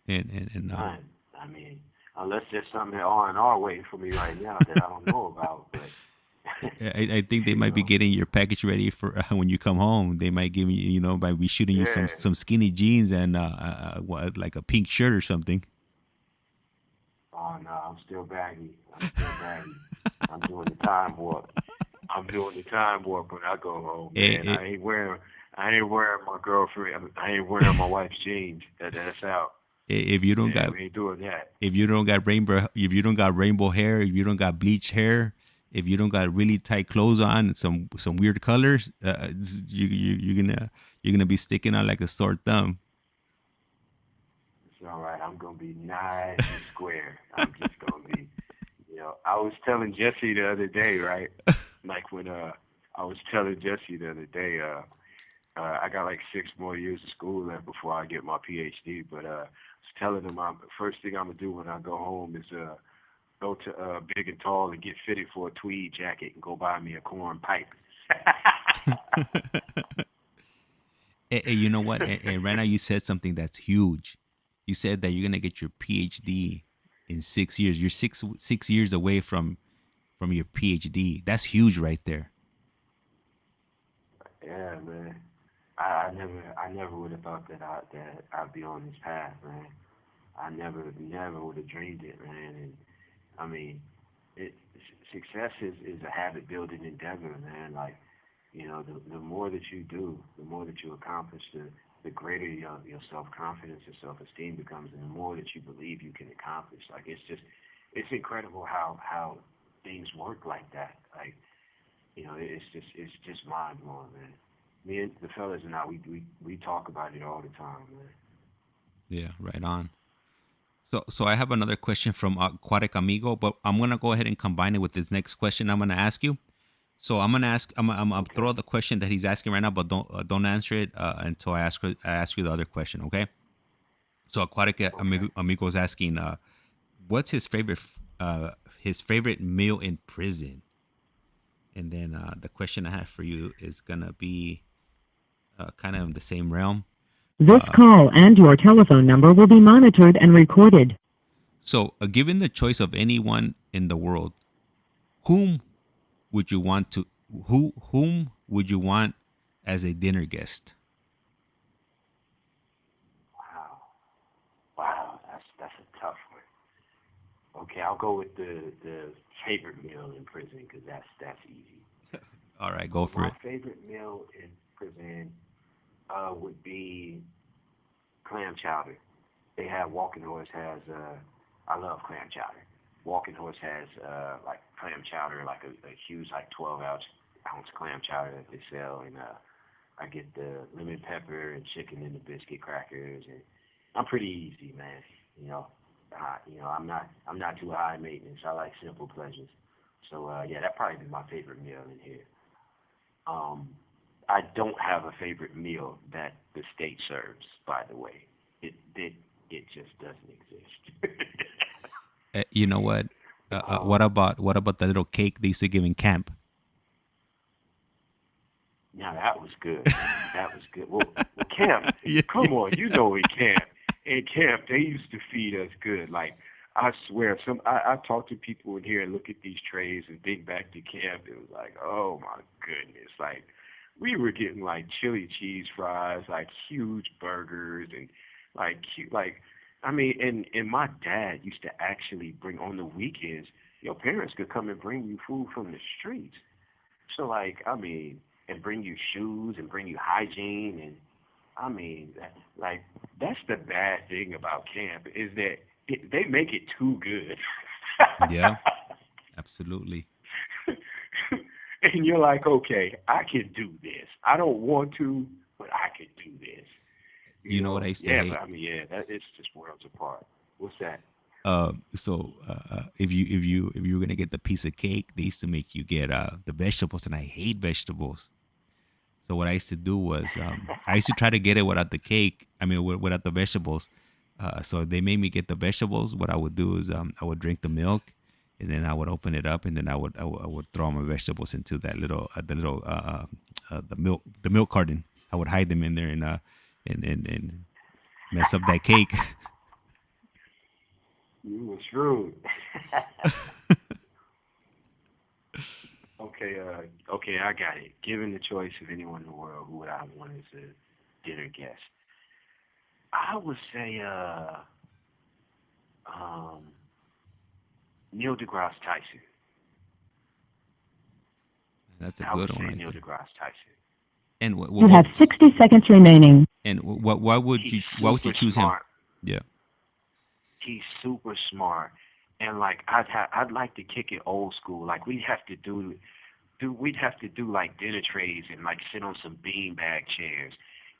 S2: and
S3: none. I mean, unless there's something R&R waiting for me right now that I don't know about, but
S2: I think they
S3: you
S2: might be
S3: know,
S2: getting your package ready for when you come home. They might give you, might be shooting you
S3: yeah.
S2: some skinny jeans and like a pink shirt or something.
S3: Oh no, I'm still baggy. I'm still baggy. I'm doing the time warp. I'm doing the time warp when I go home, man.
S2: Eh,
S3: I ain't wearing my girlfriend. I ain't wearing my wife's jeans. That's out.
S2: if you don't
S3: Yeah,
S2: got
S3: we ain't doing that.
S2: if you don't got rainbow hair, if you don't got bleach hair, if you don't got really tight clothes on and some weird colors, you're gonna be sticking out like a sore thumb.
S3: It's all right. I'm gonna be nice and square. I'm just gonna be, I was telling Jesse the other day, right? Like when I was telling Jesse the other day, I got like 6 more years of school left before I get my PhD. But I was telling him, first thing I'm gonna do when I go home is go to Big and Tall and get fitted for a tweed jacket and go buy me a corn pipe.
S2: You know what? And right now you said something that's huge. You said that you're gonna get your PhD in 6 years. You're six years away from your PhD. That's huge right there.
S3: Yeah, man. I never would have thought that I'd be on this path, man. I never would have dreamed it, man. And I mean, success is a habit building endeavor, man. Like, the more that you do, the more that you accomplish, the greater your self confidence and self esteem becomes, and the more that you believe you can accomplish. Like, it's incredible how things work like that. Like, it's just mind blowing, man. Me and the fellas and I, we talk about it all the time, man.
S2: Yeah, right on. So I have another question from Aquatic Amigo, but I'm gonna go ahead and combine it with this next question I'm gonna ask you. So I'm gonna ask. I'm
S3: Okay.
S2: throw the question that he's asking right now, but don't answer it until I ask you the other question. Okay. So Aquatic
S3: Okay.
S2: Amigo is asking, what's his favorite meal in prison? And then the question I have for you is gonna be kind of in the same realm.
S1: This
S2: Uh,
S1: call and your telephone number will be monitored and recorded.
S2: so, given the choice of anyone in the world, whom would you want to whom would you want as a dinner guest?
S3: Wow. Wow. That's a tough one. Okay, I'll go with the favorite meal in prison because that's easy.
S2: All right, go for
S3: My
S2: it.
S3: favorite meal in prison would be clam chowder. They have Walking Horse has I love clam chowder. Walking Horse has like clam chowder, like a huge like 12-ounce clam chowder that they sell, and I get the lemon pepper and chicken and the biscuit crackers, and I'm pretty easy, man. You know, I'm not too high maintenance. I like simple pleasures. So yeah, that probably be my favorite meal in here. Um, I don't have a favorite meal that the state serves. By the way, it just doesn't exist.
S2: You know what?
S3: um,
S2: What about the little cake they used to give in camp?
S3: Now that was good. That was good. Well, camp.
S2: Yeah,
S3: Come on, you know in camp. In camp, they used to feed us good. Like I swear, I talk to people in here and look at these trays and think back to camp. It was like, oh my goodness, like we were getting like chili cheese fries, like huge burgers, and like cute, like I mean, and my dad used to actually bring on the weekends. Your parents could come and bring you food from the streets. So like, I mean, and bring you shoes and bring you hygiene and I mean, like that's the bad thing about camp is that they make it too good.
S2: yeah, absolutely.
S3: And you're like, okay, I can do this. I don't want to, but I can do this.
S2: You know what I used to
S3: Yeah, but
S2: hate?
S3: I mean, yeah, that it's just worlds apart. What's that?
S2: If you were gonna get the piece of cake, they used to make you get the vegetables, and I hate vegetables. So what I used to do was I used to try to get it without the cake. I mean, without the vegetables. So they made me get the vegetables. What I would do is I would drink the milk, and then I would open it up, and then I would throw my vegetables into that little the milk carton. I would hide them in there, and mess up that cake.
S3: You was shrewd. Okay, I got it. Given the choice of anyone in the world, who would I want as a dinner guest? I would say Neil deGrasse Tyson.
S2: That's a
S3: I would
S2: good one
S3: say
S2: right
S3: Neil
S2: there.
S3: deGrasse Tyson.
S2: And
S1: You have 60 seconds remaining.
S2: and why would
S3: He's
S2: why would you
S3: super
S2: choose him?
S3: smart.
S2: Yeah.
S3: He's super smart, and like I'd like to kick it old school. Like we'd have to do like dinner trays and like sit on some beanbag chairs,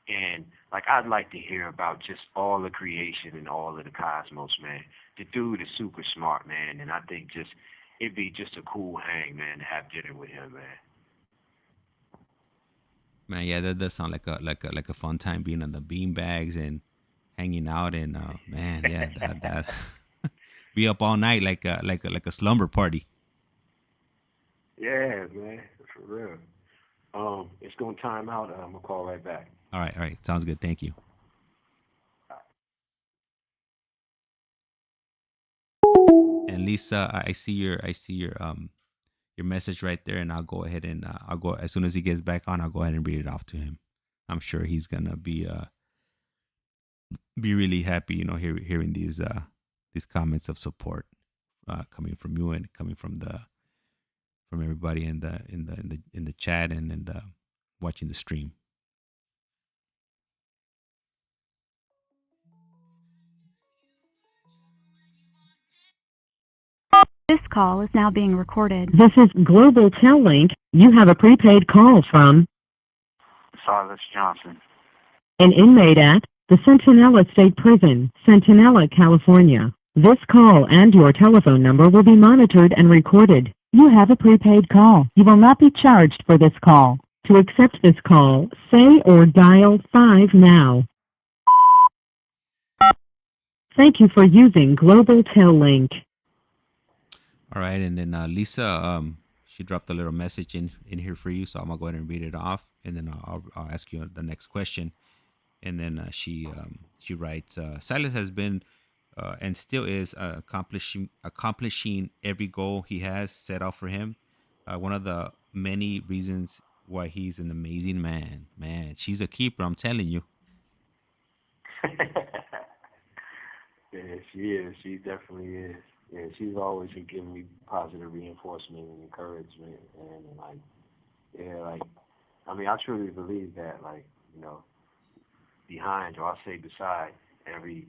S3: and like I'd like to hear about just all the creation and all of the cosmos, man. The dude is super smart, man, and I think just it'd be just a cool hang, man, to have dinner with him, man.
S2: Man, yeah, that does sound like a fun time being on the bean bags and hanging out and man, yeah, that be up all night like a slumber party.
S3: Yeah, man, for real. It's gonna time out. I'm gonna call right back.
S2: All right, sounds good. Thank you. And Lisa, I see your message right there, and I'll go ahead and I'll go as soon as he gets back on. I'll go ahead and read it off to him. I'm sure he's gonna be really happy, hearing these comments of support coming from you and coming from everybody in the chat and in the watching the stream.
S4: This call is now being recorded.
S1: This is Global Tel Link. You have a prepaid call from
S5: Silas Johnson.
S1: an inmate at the Centinela State Prison, Centinela, California. This call and your telephone number will be monitored and recorded. You have a prepaid call. You will not be charged for this call. To accept this call, say or dial 5 now. Thank you for using Global Tel Link.
S2: All right, and then Lisa, she dropped a little message in here for you, so I'm gonna go ahead and read it off, and then I'll ask you the next question. And then she writes, Silas has been and still is accomplishing every goal he has set out for him. One of the many reasons why he's an amazing man. Man, she's a keeper, I'm telling you.
S3: Yeah, she is. She definitely is. Yeah, she's always been giving me positive reinforcement and encouragement, and like, yeah, like, I mean, I truly believe that, like, you know, behind, or I'll say beside every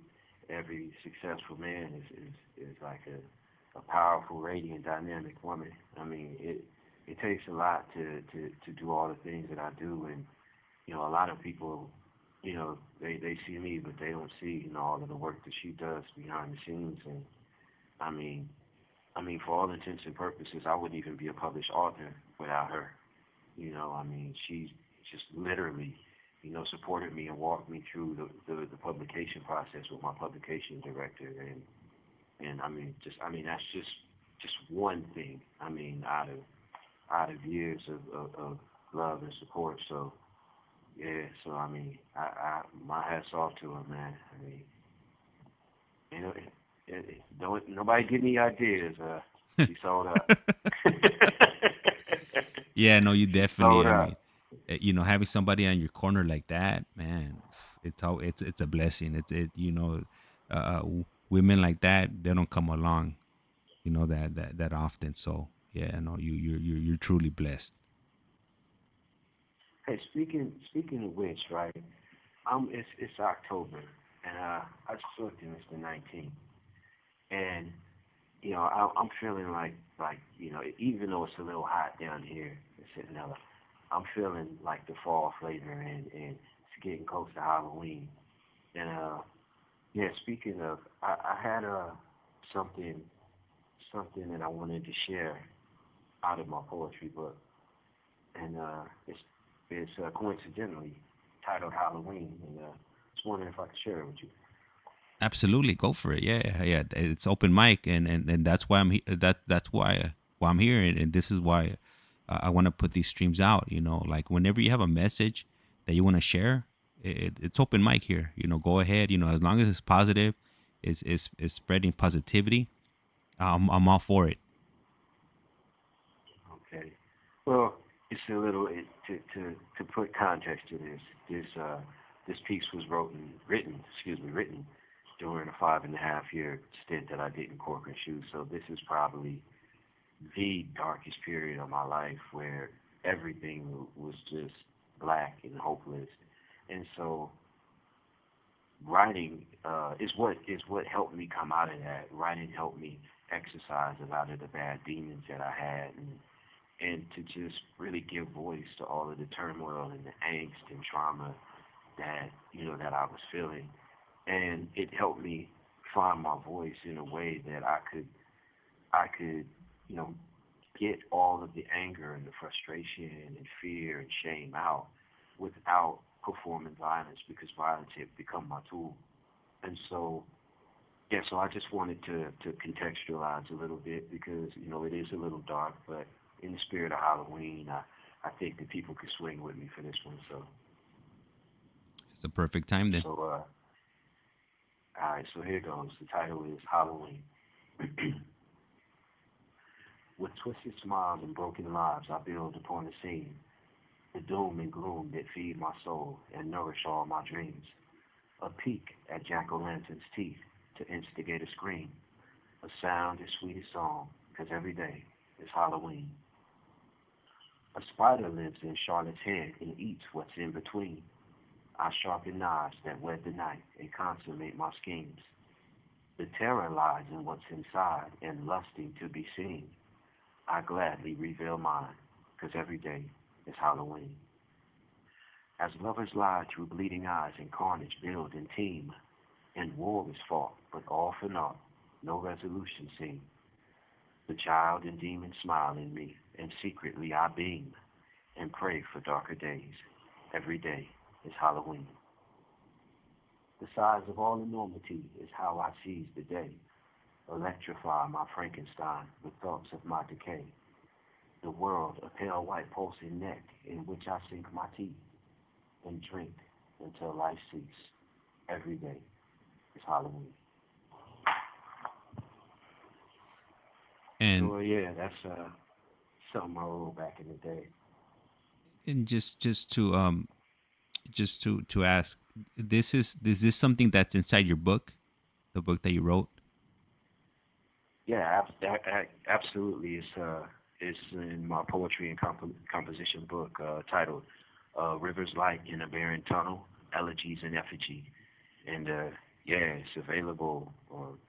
S3: successful man is like a powerful, radiant, dynamic woman. I mean, it takes a lot to do all the things that I do, and you know, a lot of people, you know, they see me, but they don't see, you know, all of the work that she does behind the scenes. And I mean, for all intents and purposes, I wouldn't even be a published author without her. You know, I mean, she just literally, you know, supported me and walked me through the publication process with my publication director. And I mean, that's just one thing. I mean, out of years of love and support. So yeah, so I mean, I my hats off to her, man. I mean, you know, don't nobody give me ideas. She sold up.
S2: Yeah, no, you
S3: She
S2: definitely.
S3: sold
S2: I
S3: up.
S2: mean, having somebody on your corner like that, man, it's a blessing. Women like that, they don't come along, that often. So yeah, no, you're truly blessed.
S3: Hey, speaking of which, right? It's October, and I just looked and it's the 19th, and you know I'm feeling like you know, even though it's a little hot down here in Centinela, I'm feeling like the fall flavor, and it's getting close to Halloween. And yeah, speaking of, I had something something that I wanted to share out of my poetry book, and it's coincidentally titled Halloween, and I was wondering if I could share it with you.
S2: Absolutely, go for it. Yeah, yeah, yeah. It's open mic, and that's why I'm that's why I'm here, and this is why I want to put these streams out. Like whenever you have a message that you want to share, it's open mic here. Go ahead. As long as it's positive, it's spreading positivity. I'm all for it.
S3: Okay. Well, it's a little to put context to this. This piece was written during a 5.5 year stint that I did in corporate shoes. So this is probably the darkest period of my life where everything was just black and hopeless. And so writing is what helped me come out of that. Writing helped me exercise a lot of the bad demons that I had, and to just really give voice to all of the turmoil and the angst and trauma that I was feeling. And it helped me find my voice in a way that I could get all of the anger and the frustration and fear and shame out without performing violence, because violence had become my tool. And so, yeah, so I just wanted to contextualize a little bit, because, it is a little dark, but in the spirit of Halloween, I think that people could swing with me for this one. So,
S2: It's the perfect time then.
S3: all right, so here goes. The title is Halloween. With twisted smiles and broken lives, I build upon the scene, the doom and gloom that feed my soul and nourish all my dreams. A peek at jack-o'-lantern's teeth to instigate a scream. A sound as sweet as song, 'cause every day is Halloween. A spider lives in Charlotte's head and eats what's in between. I sharpen knives that wed the night and consummate my schemes. The terror lies in what's inside and lusting to be seen. I gladly reveal mine, 'cause every day is Halloween. As lovers lie through bleeding eyes and carnage build and team, and war is fought, but all for naught, no resolution seen. The child and demon smile in me, and secretly I beam, and pray for darker days. Every day is Halloween. The size of all enormity is how I seize the day. Electrify my Frankenstein with thoughts of my decay. The world a pale white pulsing neck in which I sink my teeth and drink until life cease. Every day is Halloween.
S2: And
S3: So yeah, that's something I wrote back in the day.
S2: just to ask, is this something that's inside your book, the book that you wrote?
S3: Yeah, absolutely. It's in my poetry and composition book titled "Rivers Light in a Barren Tunnel: Elegies and Effigy," and yeah, it's available on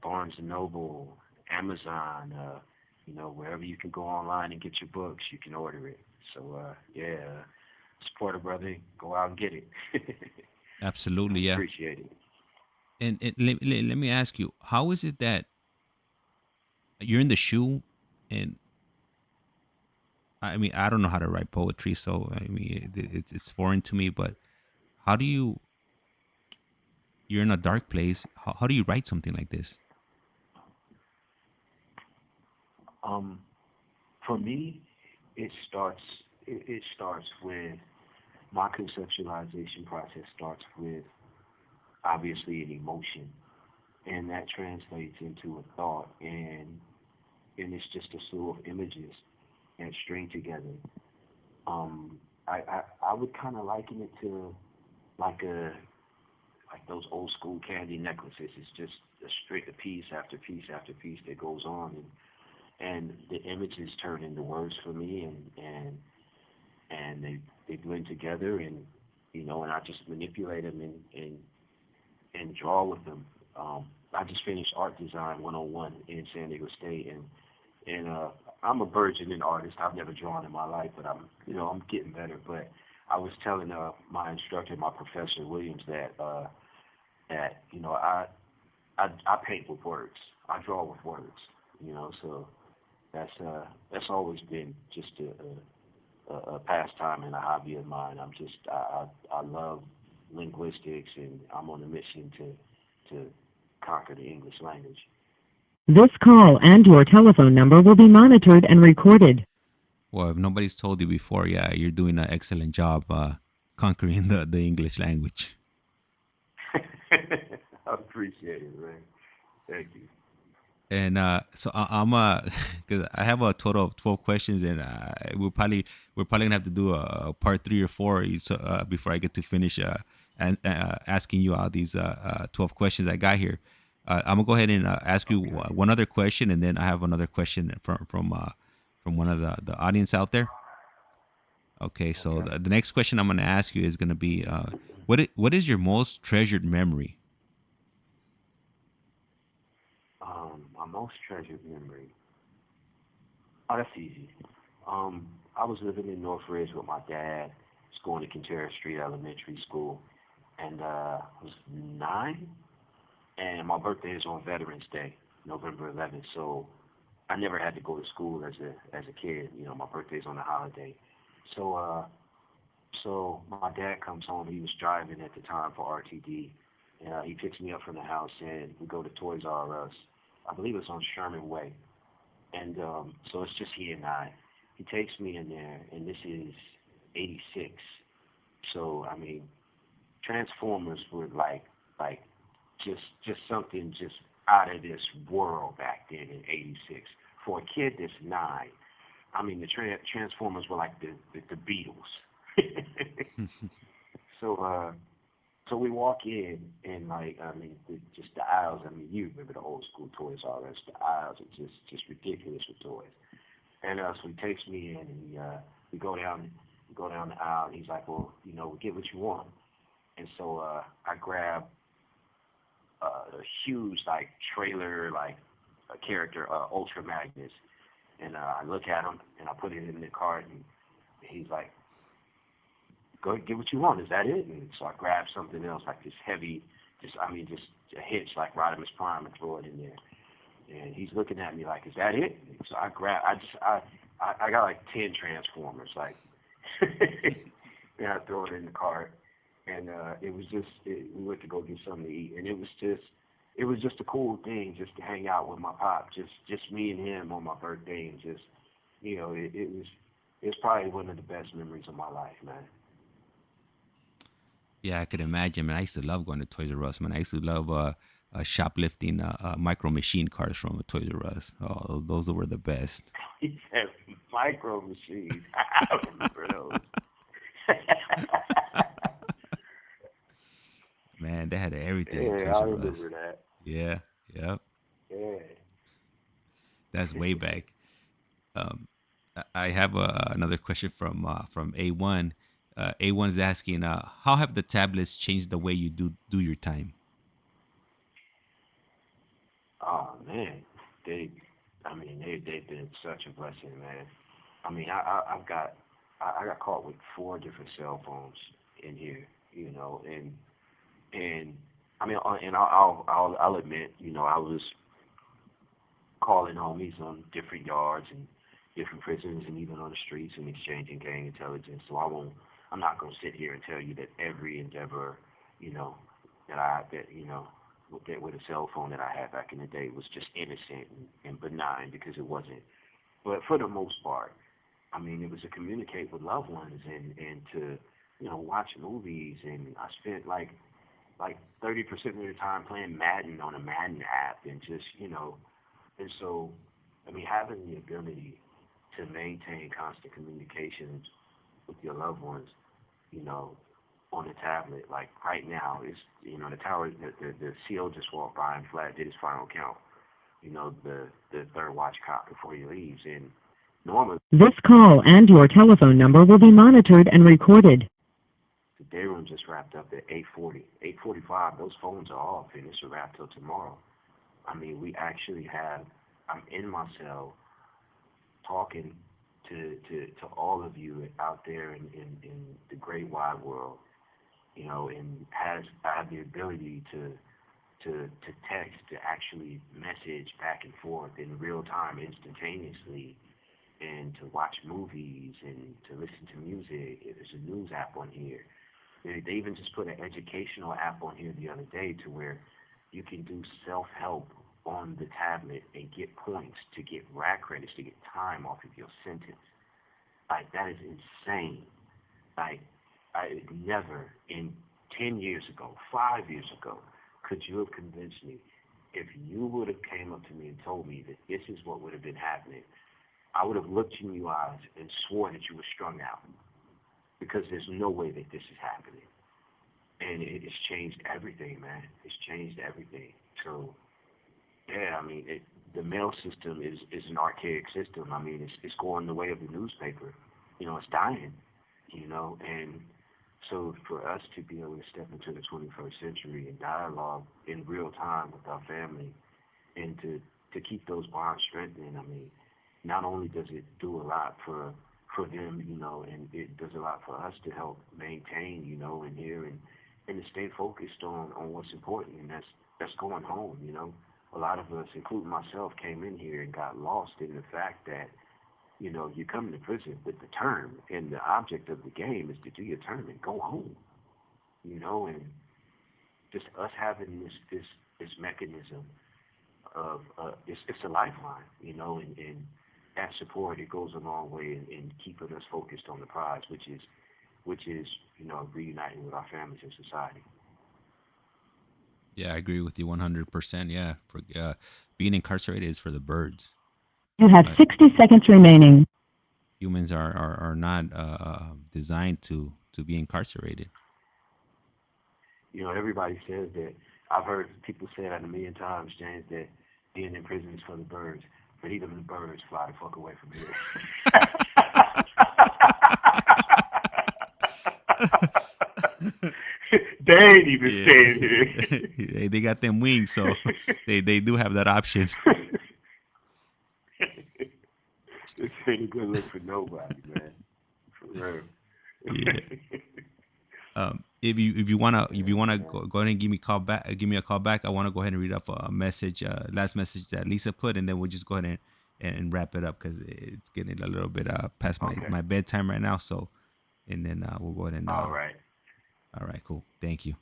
S3: Barnes and Noble, Amazon, wherever you can go online and get your books, you can order it. So yeah, support a brother, go out and get it.
S2: Absolutely, yeah.
S3: Appreciate it.
S2: And let me ask you, how is it that you're in the shoe, and I mean, I don't know how to write poetry, so I mean, it's foreign to me. But how do you're in a dark place? How do you write something like this?
S3: Um, for me, it starts. It starts with my conceptualization process. Starts with obviously an emotion, and that translates into a thought, and it's just a slew of images that string together. I would kind of liken it to like those old school candy necklaces. It's just a string of piece after piece after piece that goes on, and the images turn into words for me, and they blend together, and I just manipulate them and draw with them. I just finished art design 101 in San Diego State, and I'm a burgeoning artist. I've never drawn in my life, but I'm getting better. But I was telling my instructor, my professor Williams, that I paint with words. I draw with words. So that's always been just a pastime and a hobby of mine. I love linguistics, and I'm on a mission to conquer the English language.
S1: This call and your telephone number will be monitored and recorded.
S2: Well, if nobody's told you before, yeah, you're doing an excellent job conquering the English language.
S3: I appreciate it, man. Thank you.
S2: And I'm because I have a total of 12 questions, and we're probably gonna have to do a part 3 or 4 before I get to finish asking you all these 12 questions I got here. I'm gonna go ahead and ask you
S3: Okay.
S2: one other question, and then I have another question from one of the audience out there. Okay, so
S3: Okay.
S2: the next question I'm gonna ask you is gonna be what is your most treasured memory?
S3: My most treasured memory. Oh, that's easy. I was living in Northridge with my dad. Was going to Quintero Street Elementary School, and I was 9. And my birthday is on Veterans Day, November 11th. So I never had to go to school as a kid. You know, my birthday's on a holiday. So my dad comes home. He was driving at the time for RTD, and he picks me up from the house, and we go to Toys R Us. I believe it's on Sherman Way, and so it's just he and I. He takes me in there, and this is '86. So I mean, Transformers were like just something just out of this world back then in '86. For a kid that's 9, I mean the Transformers were like the Beatles. so so we walk in and like I mean just the aisles. I mean you remember the old school Toys R Us. The aisles are just ridiculous with toys. And so he takes me in and we go down the aisle. And he's like, well, get what you want. And so I grab a huge like trailer like a character Ultra Magnus, and I look at him and I put it in the cart, and he's like, "Go get what you want. Is that it?" And so I grab something else like this heavy, just a hitch like Rodimus Prime and throw it in there. And he's looking at me like, "Is that it?" And so I got like 10 Transformers like, and I throw it in the cart. And we went to go get something to eat, and it was just a cool thing just to hang out with my pop, just me and him on my birthday, and just it's probably one of the best memories of my life, man.
S2: Yeah, I could imagine, man. I used to love going to Toys R Us, man. I used to love shoplifting micro machine cars from Toys R Us. Oh, those were the best.
S3: He said micro machines. I remember those.
S2: Man, they had everything at
S3: Yeah,
S2: Toys
S3: I
S2: R Us.
S3: remember that.
S2: Yeah, yeah,
S3: Yeah.
S2: that's way back. Um, I have another question from A1. A1 is asking, how have the tablets changed the way you do your time?
S3: Oh man, they, I mean, they've been such a blessing, man. I mean, I got caught with 4 different cell phones in here, and I mean, and I'll admit, I was calling homies on different yards and different prisons and even on the streets and exchanging gang intelligence. So I'm not gonna sit here and tell you that every endeavor, you know, with a cell phone that I had back in the day was just innocent and benign, because it wasn't. But for the most part, I mean, it was to communicate with loved ones and to, watch movies. And I spent like 30% of the time playing Madden on a Madden app, and just, and so, I mean, having the ability to maintain constant communications with your loved ones, you know, on a tablet, like right now, is, the tower, the CO just walked by and Flat did his final count, the third watch cop before he leaves. And normally,
S1: This call and your telephone number will be monitored and recorded.
S3: the day room just wrapped up at 8:40, 8:45. Those phones are off, and it's a wrap till tomorrow. I mean, we actually have. I'm in my cell, talking to all of you out there in the great wide world, and I have the ability to text, to actually message back and forth in real time, instantaneously, and to watch movies and to listen to music. There's a news app on here. They even just put an educational app on here the other day, to where you can do self-help on the tablet and get points, to get rack credits, to get time off of your sentence. Like, that is insane. Like, I never in 10 years ago, 5 years ago, could you have convinced me if you would have came up to me and told me that this is what would have been happening. I would have looked you in your eyes and swore that you were strung out because there's no way that this is happening. And it's changed everything, man. It's changed everything. So, yeah, I mean, the mail system is an archaic system. I mean, it's going the way of the newspaper. It's dying, and so for us to be able to step into the 21st century and dialogue in real time with our family and to keep those bonds strengthened, I mean, not only does it do a lot for them, and it does a lot for us to help maintain, and here and to stay focused on what's important, and that's going home, A lot of us, including myself, came in here and got lost in the fact that, you come into prison with the term, and the object of the game is to do your term and go home, and just us having this mechanism of it's a lifeline, and that support, it goes a long way in keeping us focused on the prize, which is reuniting with our families and society.
S2: Yeah, I agree with you 100%. Yeah, being incarcerated is for the birds.
S1: You have
S2: But
S1: 60 seconds remaining.
S2: humans are not designed to be incarcerated.
S3: Everybody says that. I've heard people say that a million times, James, that being in prison is for the birds, but even the birds fly the fuck away from here. They ain't even staying here.
S2: They got them wings, so they do have that option.
S3: This ain't a good look for nobody, man. For real.
S2: Yeah. If you wanna go ahead and give me a call back. I want to go ahead and read up a message, last message that Lisa put, and then we'll just go ahead and wrap it up because it's getting a little bit past
S3: Okay.
S2: my bedtime right now. So, and then we'll go ahead and.
S3: All right.
S2: All right, cool. Thank you.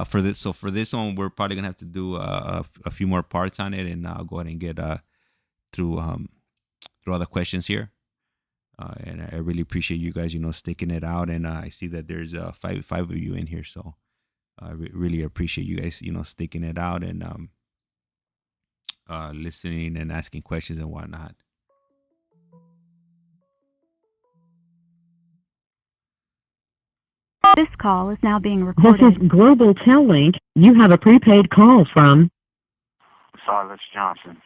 S2: For this one, we're probably gonna have to do a few more parts on it, and I'll go ahead and get through through all the questions here. And I really appreciate you guys, sticking it out. And I see that there's five of you in here, so I really appreciate you guys, sticking it out and listening and asking questions and whatnot.
S4: This call is now being
S1: This is
S4: recorded.
S1: Global Tel Link. You have a prepaid call from
S5: Silas Johnson.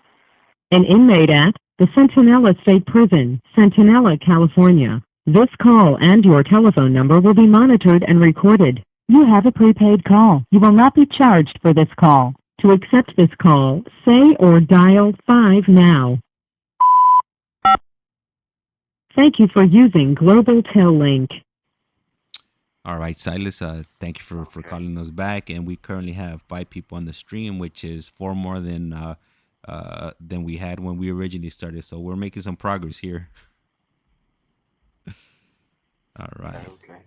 S1: an inmate at the Centinela State Prison, Centinela, California. This call and your telephone number will be monitored and recorded. You have a prepaid call. You will not be charged for this call. To accept this call, say or dial 5 now. Thank you for using Global Tel Link.
S2: All right, Silas, thank you for
S3: Okay.
S2: calling us back. And we currently have 5 people on the stream, which is 4 more than we had when we originally started. So we're making some progress here. All right.
S3: Okay.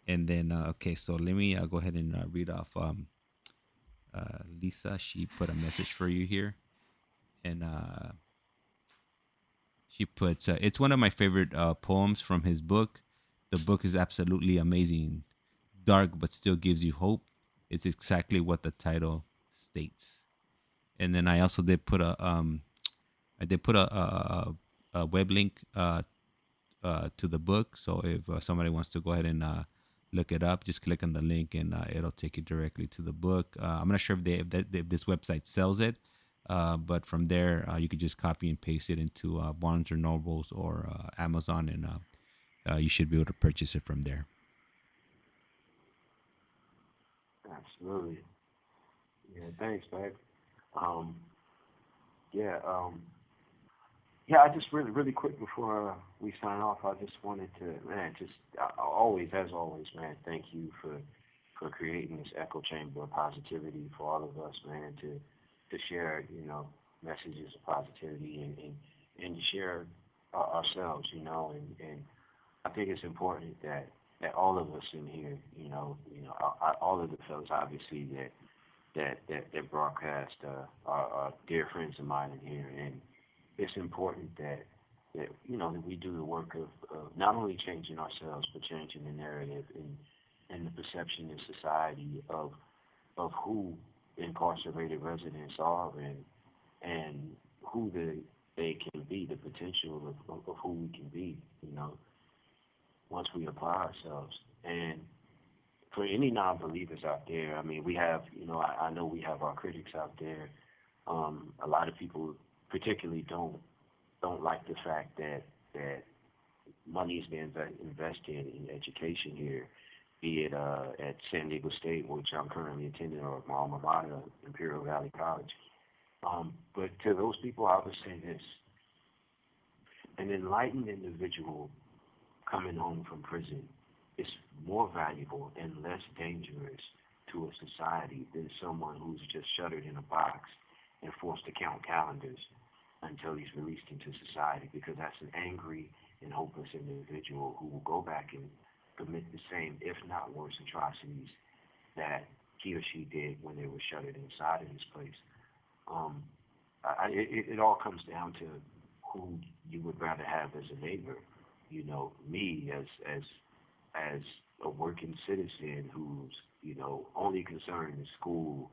S2: And then, okay, so let me go ahead and read off Lisa. She put a message for you here. And she puts, it's one of my favorite poems from his book. The book is absolutely amazing, dark, but still gives you hope. It's exactly what the title states. And then I also did put a web link to the book. So if somebody wants to go ahead and look it up, just click on the link and it'll take you directly to the book. I'm not sure if this website sells it, but from there you could just copy and paste it into Barnes or Nobles or Amazon, and you should be able to purchase it from there.
S3: Absolutely. Yeah. Thanks, babe. Um. Yeah. Yeah. I just really quick before we sign off, I just wanted to, man, as always, man, thank you for creating this echo chamber of positivity for all of us, man, to share, messages of positivity and to share ourselves, and I think it's important that all of us in here, all of the fellas, obviously, that broadcast are dear friends of mine in here, it's important that that we do the work of not only changing ourselves but changing the narrative and the perception in society of who incarcerated residents are and who they can be, the potential of who we can be, once we apply ourselves. And for any non-believers out there, I mean, we have, I know we have our critics out there. A lot of people, particularly, don't like the fact that money is being invested in education here, be it at San Diego State, which I'm currently attending, or my alma mater, Imperial Valley College. But to those people, I would say this: an enlightened individual coming home from prison is more valuable and less dangerous to a society than someone who's just shuttered in a box and forced to count calendars until he's released into society, because that's an angry and hopeless individual who will go back and commit the same, if not worse, atrocities that he or she did when they were shuttered inside of this place. It all comes down to who you would rather have as a neighbor. Me as a working citizen who's only concerned is school,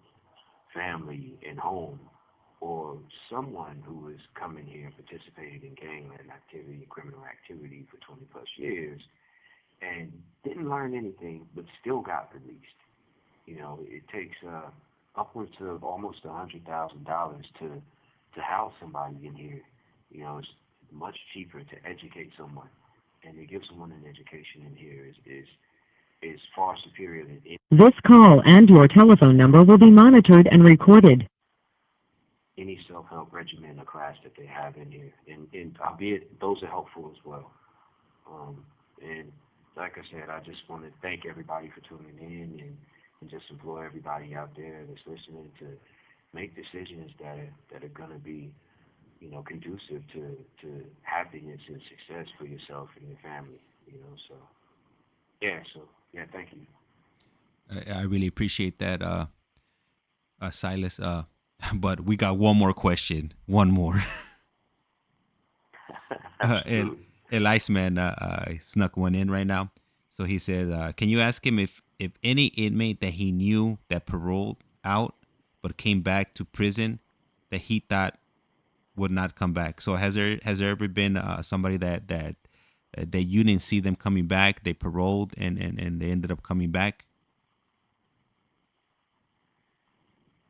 S3: family, and home, or someone who is coming here and participated in gangland activity, criminal activity for 20 plus years, and didn't learn anything, but still got released. It takes upwards of almost $100,000 to house somebody in here. It's much cheaper to educate someone, and to give someone an education in here is far superior than
S1: This call and your telephone number will be monitored and recorded.
S3: any self-help regimen or class that they have in here. And albeit those are helpful as well. And like I said, I just want to thank everybody for tuning in and just implore everybody out there that's listening to make decisions that are going to be, conducive to happiness and success for yourself and your family. So thank you.
S2: I really appreciate that, Silas. But we got one more question. One more. And Elias man snuck one in right now. So he says, can you ask him if any inmate that he knew that paroled out but came back to prison that he thought would not come back? So has there ever been somebody that you didn't see them coming back, they paroled and they ended up coming back?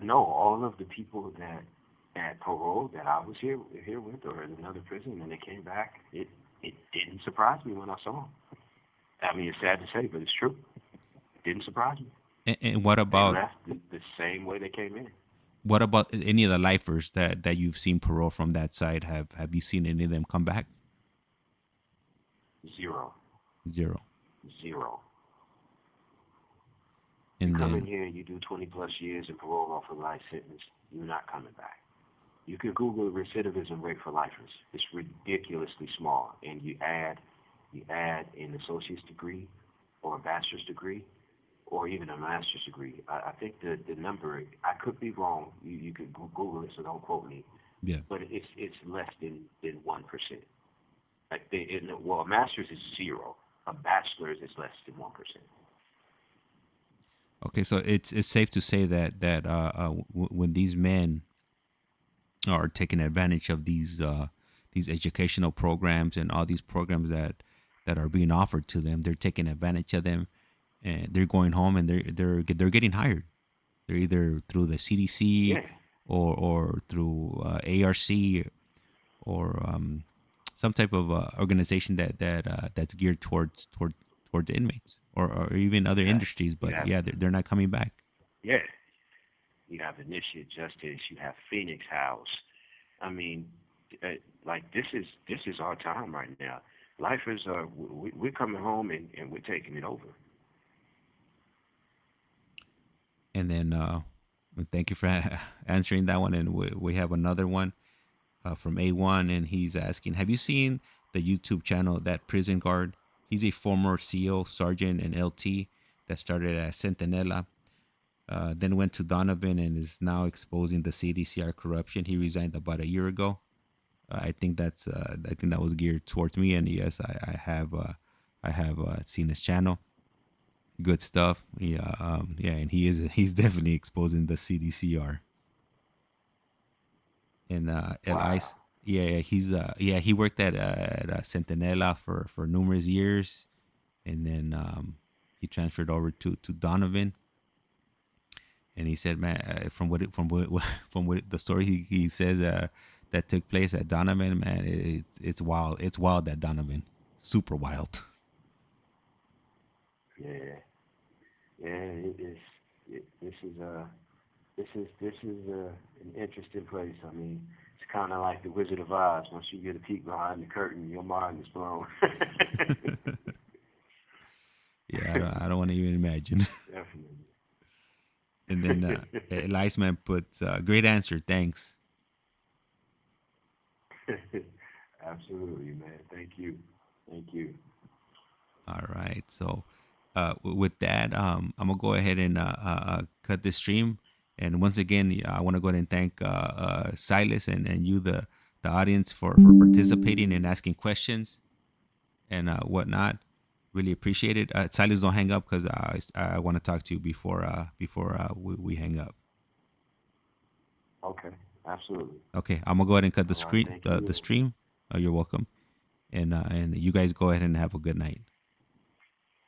S3: No, all of the people that paroled that I was here with, or in another prison, and they came back, it didn't surprise me when I saw them. I mean, it's sad to say, but it's true. It didn't surprise me.
S2: And what
S3: They
S2: about
S3: left the same way they came in.
S2: what about any of the lifers that you've seen parole from that side? Have you seen any of them come back?
S3: Zero.
S2: Zero.
S3: You
S2: And
S3: come in
S2: then
S3: here and you do 20 plus years and parole off a life sentence, you're not coming back. You can Google the recidivism rate for lifers. It's ridiculously small. And you add an associate's degree or a bachelor's degree or even a master's degree. I think the number, I could be wrong. You could Google it, so don't quote me.
S2: yeah.
S3: But it's less than 1%. A master's is zero. A bachelor's is less than 1%.
S2: Okay, so it's safe to say that when these men are taking advantage of these educational programs and all these programs that are being offered to them, they're taking advantage of them, and they're going home and they're getting hired. They're either through the CDC
S3: Yeah.
S2: or through ARC or some type of organization that's geared towards inmates or even other industries. But they're not coming back.
S3: Yeah. You have Initiate Justice. You have Phoenix House. I mean, this is our time right now. Lifers are we're coming home and we're taking it over.
S2: And then thank you for answering that one. And we have another one from A1, and he's asking, have you seen the YouTube channel That Prison Guard? He's a former CO, sergeant, and LT that started at Centinela, then went to Donovan and is now exposing the CDCR corruption. He resigned about a year ago. I think that was geared towards me. And yes, I have seen his channel. Good stuff. Yeah, yeah, and he's definitely exposing the CDCR. And El
S3: Wow.
S2: Ice, yeah, he worked at Centinela for numerous years, and then he transferred over to Donovan. And he said, man, from what the story he says that took place at Donovan, man, it's wild. It's wild at Donovan, super wild.
S3: Yeah. Yeah. It is. This is an interesting place. I mean, it's kind of like the Wizard of Oz. Once you get a peek behind the curtain, your mind is blown.
S2: Yeah, I don't want to even imagine.
S3: Definitely.
S2: And then Elias man puts great answer, thanks.
S3: Absolutely, man. Thank you. Thank you.
S2: All right, so with that, I'm gonna go ahead and cut this stream. And once again, yeah, I want to go ahead and thank Silas and you, the audience, for participating and asking questions and whatnot. Really appreciate it. Silas, don't hang up because I want to talk to you before we hang up.
S3: Okay. Absolutely.
S2: Okay, I'm gonna go ahead and cut the
S3: All right.
S2: screen
S3: Thank
S2: the
S3: you.
S2: stream. You're welcome. And you guys go ahead and have a good night.